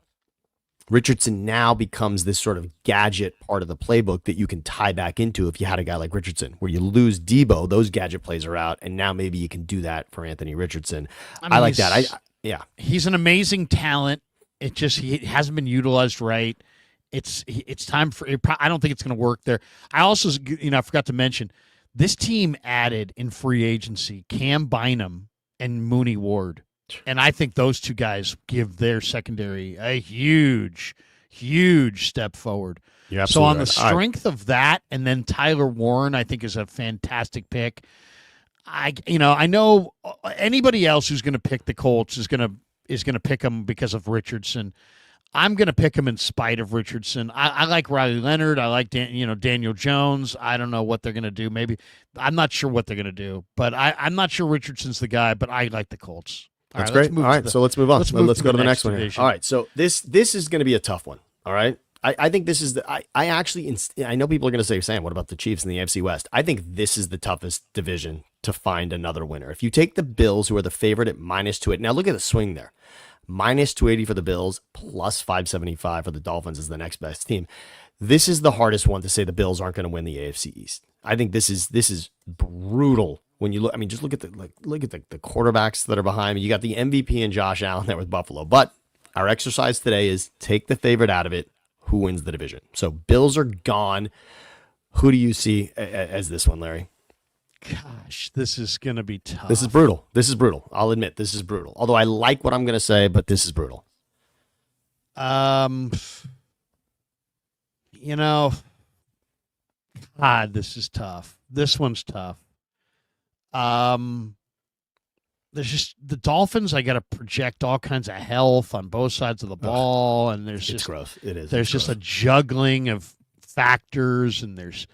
Richardson now becomes this sort of gadget part of the playbook that you can tie back into if you had a guy like Richardson, where you lose Debo, those gadget plays are out, and now maybe you can do that for Anthony Richardson. I like that. Yeah. He's an amazing talent. He hasn't been utilized right. It's time for it. I don't think it's going to work there. I also, I forgot to mention, this team added in free agency Cam Bynum and Mooney Ward. And I think those two guys give their secondary a huge, huge step forward. So on the strength of that, and then Tyler Warren, I think, is a fantastic pick. I know anybody else who's going to pick the Colts is going to pick them because of Richardson. I'm going to pick him in spite of Richardson. I like Riley Leonard. I like Daniel Jones. I don't know what they're going to do. Maybe I'm not sure what they're going to do, but I'm not sure Richardson's the guy. But I like the Colts. That's great. All right, so let's move on. Let's go to the next one here. All right, so this is going to be a tough one. All right, I think this is I know people are going to say, Sam, what about the Chiefs in the AFC West? I think this is the toughest division to find another winner. If you take the Bills, who are the favorite at -280, now look at the swing there. -280 for the Bills, plus 575 for the Dolphins as the next best team. This is the hardest one to say the Bills aren't going to win the AFC East. I think this is brutal when you look. I mean, just look at the quarterbacks that are behind me. You got the MVP and Josh Allen there with Buffalo. But our exercise today is take the favorite out of it. Who wins the division? So Bills are gone. Who do you see as this one, Larry? Gosh, this is going to be tough. This is brutal. I'll admit this is brutal. Although I like what I'm going to say, but this is brutal. This is tough. This one's tough. There's just the Dolphins. I got to project all kinds of health on both sides of the ball, and it's gross. It is. There's just a juggling of factors, and there's.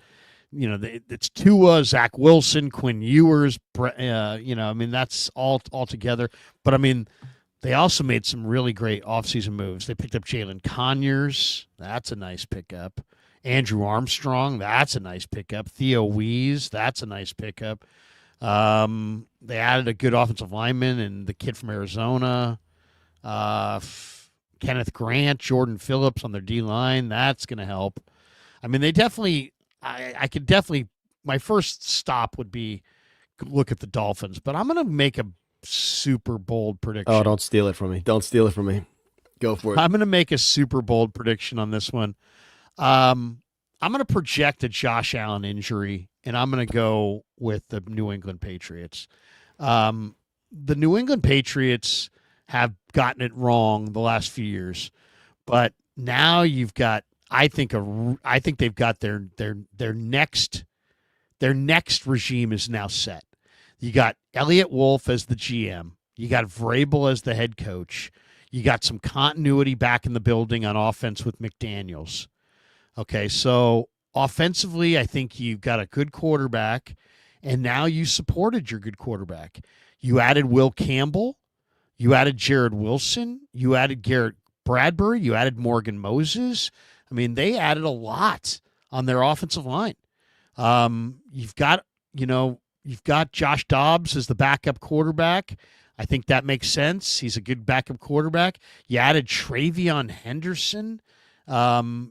It's Tua, Zach Wilson, Quinn Ewers. That's all together. But I mean, they also made some really great offseason moves. They picked up Jalen Conyers. That's a nice pickup. Andrew Armstrong. That's a nice pickup. Theo Wees. That's a nice pickup. They added a good offensive lineman and the kid from Arizona. Kenneth Grant, Jordan Phillips on their D line. That's going to help. I mean, they definitely. I could definitely. My first stop would be look at the Dolphins, but I'm going to make a super bold prediction. Oh, don't steal it from me! Don't steal it from me. Go for it. I'm going to make a super bold prediction on this one. I'm going to project a Josh Allen injury, and I'm going to go with the New England Patriots. The New England Patriots have gotten it wrong the last few years, but now you've got. I think they've got their next regime is now set. You got Elliott Wolf as the GM. You got Vrabel as the head coach. You got some continuity back in the building on offense with McDaniels. Okay, so offensively, I think you've got a good quarterback, and now you supported your good quarterback. You added Will Campbell. You added Jared Wilson. You added Garrett Bradbury. You added Morgan Moses. I mean, they added a lot on their offensive line. You've got Josh Dobbs as the backup quarterback. I think that makes sense. He's a good backup quarterback. You added Travion Henderson behind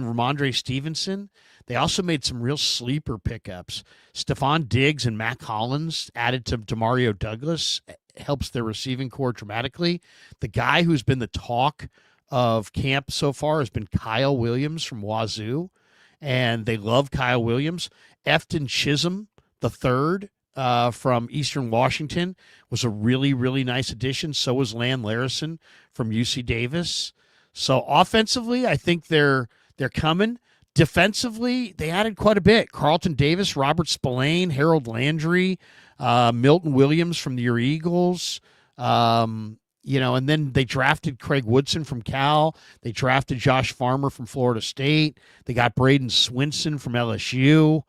Ramondre Stevenson. They also made some real sleeper pickups. Stephon Diggs and Matt Collins added to Demario Douglas helps their receiving core dramatically. The guy who's been the talk of camp so far has been Kyle Williams from Wazoo, and they love Kyle Williams. Efton Chisholm, the third from Eastern Washington, was a really, really nice addition. So was Lan Larison from UC Davis. So offensively, I think they're coming. Defensively, they added quite a bit. Carlton Davis, Robert Spillane, Harold Landry, Milton Williams from your Eagles. And then they drafted Craig Woodson from Cal. They drafted Josh Farmer from Florida State. They got Braden Swinson from LSU.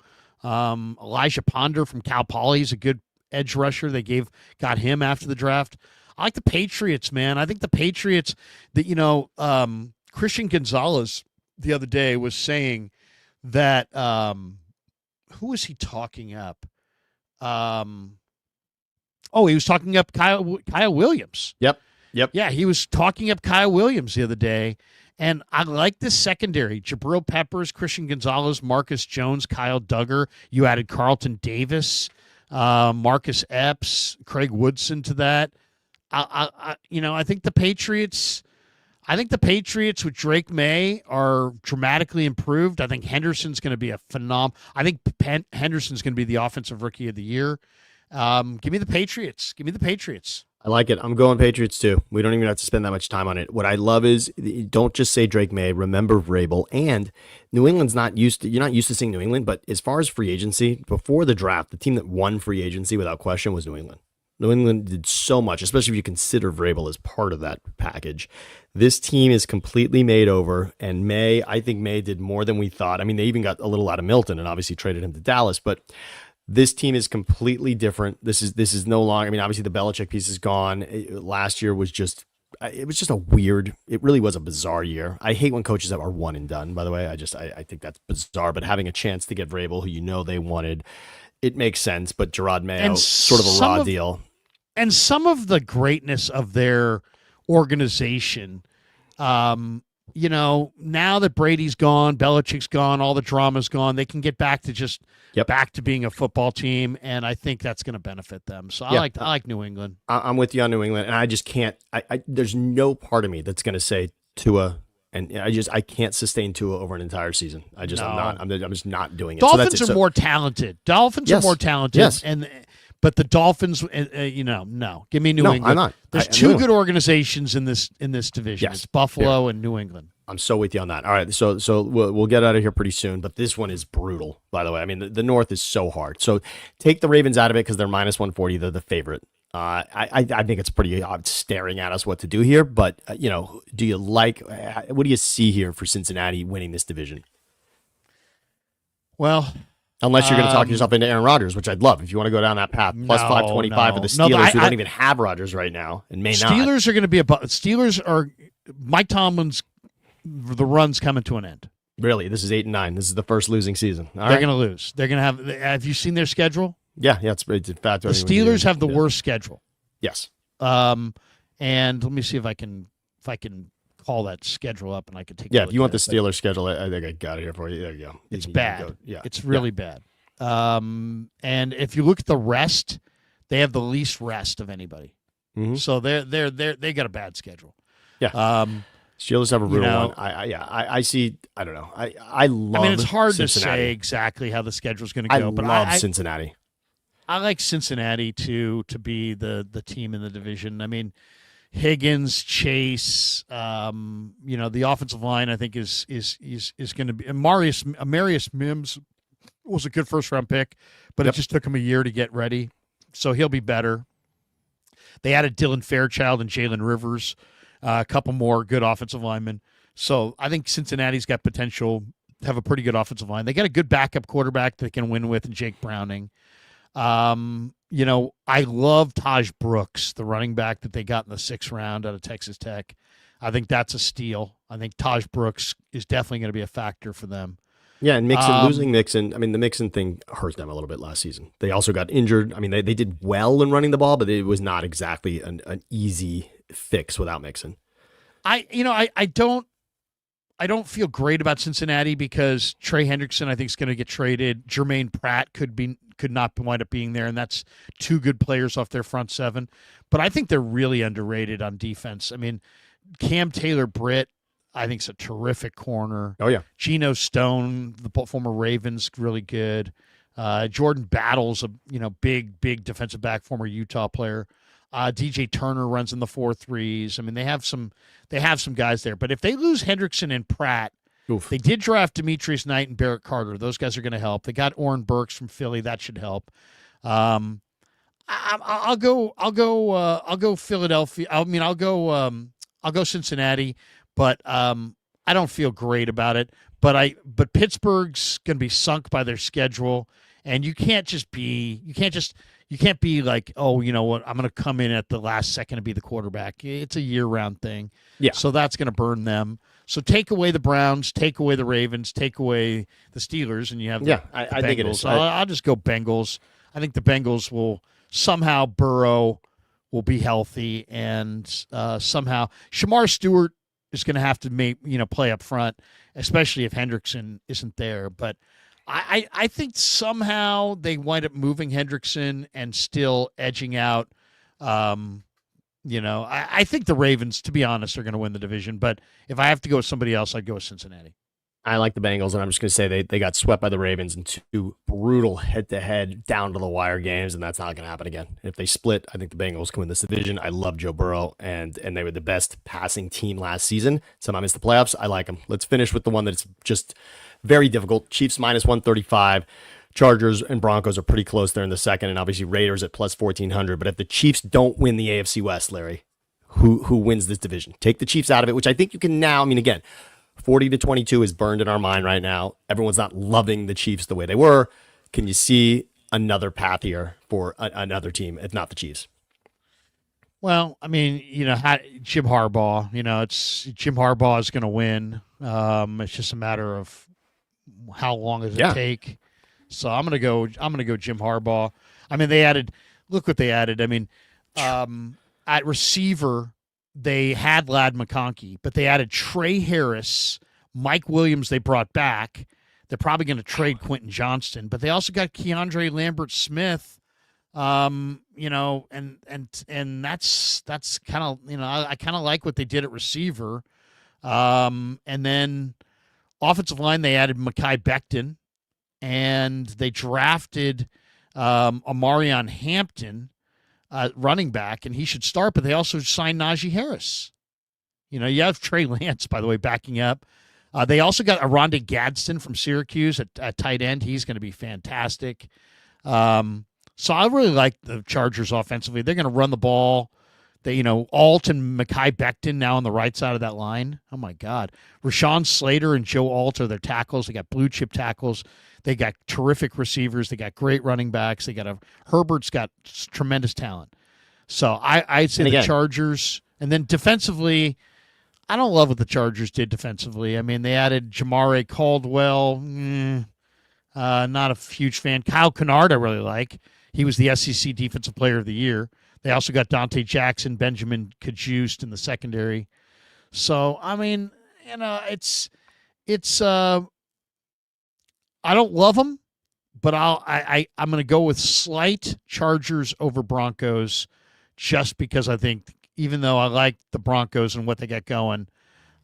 Elijah Ponder from Cal Poly is a good edge rusher. They got him after the draft. I like the Patriots, man. I think the Patriots, Christian Gonzalez the other day was saying that, who was he talking up? He was talking up Kyle Williams. Yep. Yeah, he was talking up Kyle Williams the other day. And I like this secondary. Jabril Peppers, Christian Gonzalez, Marcus Jones, Kyle Duggar. You added Carlton Davis, Marcus Epps, Craig Woodson to that. I think the Patriots with Drake May are dramatically improved. I think Henderson's going to be a phenomenal. I think Henderson's going to be the offensive rookie of the year. Give me the Patriots. I like it. I'm going Patriots too. We don't even have to spend that much time on it. What I love is don't just say Drake May, remember Vrabel. And New England's not used to, you're not used to seeing New England, but as far as free agency, before the draft, the team that won free agency without question was New England. New England did so much, especially if you consider Vrabel as part of that package. This team is completely made over, and I think May did more than we thought. I mean, they even got a little out of Milton and obviously traded him to Dallas, but this team is completely different. This is no longer, I mean, obviously the Belichick piece is gone. Last year was just, it was just it really was a bizarre year. I hate when coaches are one and done, by the way. I think that's bizarre, but having a chance to get Vrabel, who they wanted, it makes sense. But Gerard Mayo, sort of a raw deal. And some of the greatness of their organization, now that Brady's gone, Belichick's gone, all the drama's gone, they can get back to back to being a football team, and I think that's going to benefit them. So I like New England. I'm with you on New England, and I just can't. There's no part of me that's going to say Tua, and I can't sustain Tua over an entire season. I'm just not doing it. Dolphins are more talented. Yes. But the Dolphins, no. Give me New England. I'm not. There's two good organizations in this division. Yes, it's Buffalo and New England. I'm so with you on that. All right, so we'll get out of here pretty soon, but this one is brutal, by the way. I mean, the North is so hard. So take the Ravens out of it because they're minus 140. They're the favorite. I think it's pretty odd staring at us what to do here, but, do you what do you see here for Cincinnati winning this division? Well, unless you're going to talk yourself into Aaron Rodgers, which I'd love if you want to go down that path. Plus 525 for the Steelers, who don't even have Rodgers right now and may not. Steelers are going to be Steelers are Mike Tomlin's. The run's coming to an end. Really, this is 8-9. This is the first losing season. They're going to lose. They're going to have. Have you seen their schedule? Yeah, it's in fact. The Steelers have the worst schedule. Yes. And let me see if I can call that schedule up and I can take. Yeah, if you want the Steelers schedule, I think I got it here for you. There you go. It's bad. Yeah, it's really bad. And if you look at the rest, they have the least rest of anybody. Mm-hmm. So they got a bad schedule. Yeah. Steelers have a brutal one. I see. I don't know. I love. I mean, it's hard Cincinnati. to say exactly how the schedule's going to go. But I love Cincinnati. I like Cincinnati to be the team in the division. I mean, Higgins, Chase, the offensive line I think is going to be. And Amarius Mims was a good first round pick, but it just took him a year to get ready, so he'll be better. They added Dylan Fairchild and Jalen Rivers. A couple more good offensive linemen. So I think Cincinnati's got potential to have a pretty good offensive line. They got a good backup quarterback they can win with in Jake Browning. I love Taj Brooks, the running back that they got in the 6th round out of Texas Tech. I think that's a steal. I think Taj Brooks is definitely going to be a factor for them. Yeah, and losing Mixon, I mean, the Mixon thing hurt them a little bit last season. They also got injured. I mean, they did well in running the ball, but it was not exactly an easy fix without Mixon. I don't feel great about Cincinnati because Trey Hendrickson I think is going to get traded. Jermaine Pratt could not wind up being there, and that's two good players off their front seven. But I think they're really underrated on defense. I mean, Cam Taylor-Britt I think is a terrific corner. Oh yeah, Geno Stone, the former Ravens, really good. Jordan Battle's a big defensive back, former Utah player. DJ Turner runs in the 4-3s. I mean, they have some guys there. But if they lose Hendrickson and Pratt, they did draft Demetrius Knight and Barrett Carter. Those guys are going to help. They got Oren Burks from Philly. That should help. I'll go Philadelphia. I'll go Cincinnati. But I don't feel great about it. But Pittsburgh's going to be sunk by their schedule, and you can't be like, oh, you know what, I'm going to come in at the last second to be the quarterback. It's a year-round thing. Yeah. So that's going to burn them. So take away the Browns, take away the Ravens, take away the Steelers, and you have the I think it is. I'll just go Bengals. I think the Bengals will somehow Burrow will be healthy, and somehow Shamar Stewart is going to have to play up front, especially if Hendrickson isn't there. But I think somehow they wind up moving Hendrickson and still edging out. I think the Ravens, to be honest, are going to win the division. But if I have to go with somebody else, I'd go with Cincinnati. I like the Bengals, and I'm just going to say they got swept by the Ravens in two brutal head-to-head, down-to-the-wire games, and that's not going to happen again. If they split, I think the Bengals can win this division. I love Joe Burrow, and they were the best passing team last season. Somehow missed the playoffs. I like them. Let's finish with the one that's just very difficult. Chiefs minus 135. Chargers and Broncos are pretty close there in the second, and obviously Raiders at plus 1,400. But if the Chiefs don't win the AFC West, Larry, who wins this division? Take the Chiefs out of it, which I think you can now. I mean, again, 40-22 is burned in our mind right now. Everyone's not loving the Chiefs the way they were. Can you see another path here for another team, if not the Chiefs? Well, I mean, Jim Harbaugh, it's Jim Harbaugh is going to win. It's just a matter of how long does it take. So I'm going to go Jim Harbaugh. I mean, look what they added. I mean, at receiver, they had Ladd McConkey, but they added Trey Harris, Mike Williams they brought back. They're probably going to trade Quentin Johnston, but they also got Keandre Lambert-Smith, and that's kind of, I kind of like what they did at receiver. And then offensive line, they added Mekhi Becton, and they drafted Amarion Hampton, running back, and he should start, but they also signed Najee Harris. You have Trey Lance, by the way, backing up. They also got Aronde Gadsden from Syracuse at tight end. He's going to be fantastic. So I really like the Chargers offensively. They're going to run the ball. They, Alt and Mekhi Becton now on the right side of that line. Oh, my God. Rashawn Slater and Joe Alt are their tackles. They got blue-chip tackles. They got terrific receivers. They got great running backs. Herbert's got tremendous talent. So I'd say the Chargers. And then defensively, I don't love what the Chargers did defensively. I mean, they added Jamare Caldwell. Not a huge fan. Kyle Kennard I really like. He was the SEC Defensive Player of the Year. They also got Dante Jackson, Benjamin Kajust in the secondary. So, I mean, it's I don't love them, but I'm going to go with slight Chargers over Broncos just because I think even though I like the Broncos and what they got going,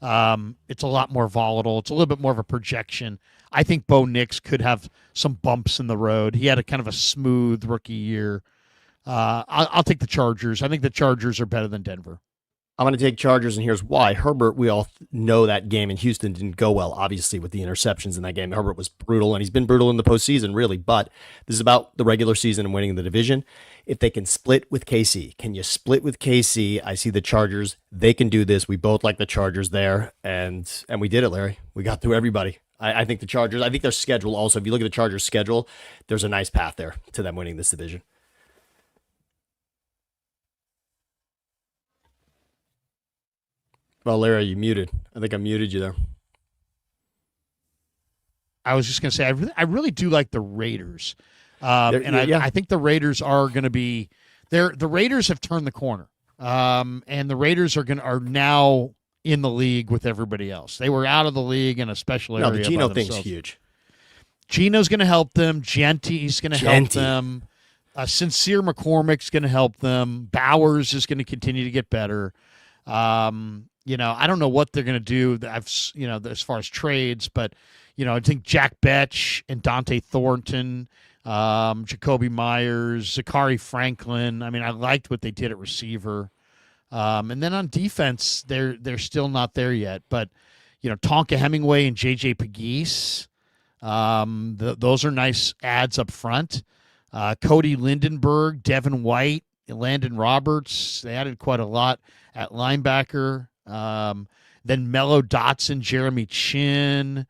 it's a lot more volatile. It's a little bit more of a projection. I think Bo Nix could have some bumps in the road. He had a kind of a smooth rookie year. I'll take the Chargers. I think the Chargers are better than Denver. I'm going to take Chargers, and here's why. Herbert, we all know that game in Houston didn't go well, obviously, with the interceptions in that game. Herbert was brutal, and he's been brutal in the postseason, really. But this is about the regular season and winning the division. If they can split with KC, can you split with KC? I see the Chargers. They can do this. We both like the Chargers there, and we did it, Larry. We got through everybody. I think the Chargers, I think their schedule also, if you look at the Chargers' schedule, there's a nice path there to them winning this division. Well, Larry, you muted. I think I muted you there. I was just going to say, I really do like the Raiders. I think the Raiders are going to be the Raiders have turned the corner. And the Raiders are now in the league with everybody else. They were out of the league in a special area. No, the Geno thing's huge. Geno's going to help them. Genty's going to help them. Sincere McCormick's going to help them. Bowers is going to continue to get better. I don't know what they're going to do. As far as trades, but I think Jack Betch and Dante Thornton, Jacoby Myers, Zachary Franklin. I mean, I liked what they did at receiver. And then on defense, they're still not there yet. But Tonka Hemingway and JJ Pegues, those are nice ads up front. Cody Lindenberg, Devin White, Landon Roberts. They added quite a lot at linebacker. Then Mello Dotson, Jeremy Chin,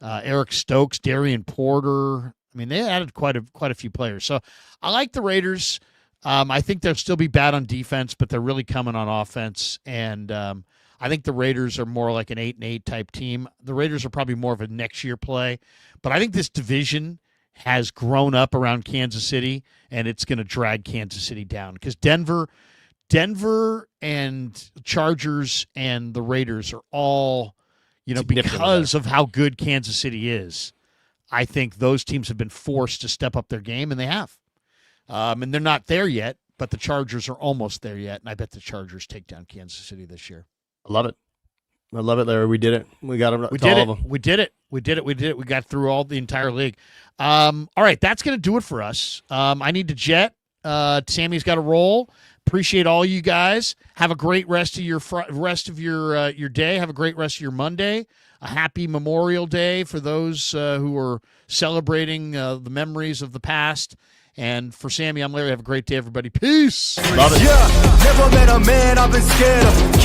Eric Stokes, Darian Porter. I mean, they added quite a few players. So I like the Raiders. I think they'll still be bad on defense, but they're really coming on offense. And I think the Raiders are more like an 8-8 type team. The Raiders are probably more of a next year play. But I think this division has grown up around Kansas City, and it's going to drag Kansas City down because Denver and Chargers and the Raiders are all, because of how good Kansas City is. I think those teams have been forced to step up their game, and they have. And they're not there yet, but the Chargers are almost there yet, and I bet the Chargers take down Kansas City this year. I love it. I love it, Larry. We did it. We got them. We did it. We did it. We did it. We did it. We got through all the entire league. All right, that's going to do it for us. I need to jet. Sammy's got to roll. Appreciate all you guys. Have a great rest of your day. Have a great rest of your Monday. A happy Memorial Day for those who are celebrating the memories of the past. And for Sammy, I'm Larry. Have a great day, everybody. Peace. Love it. Yeah, never met a man I've been scared of.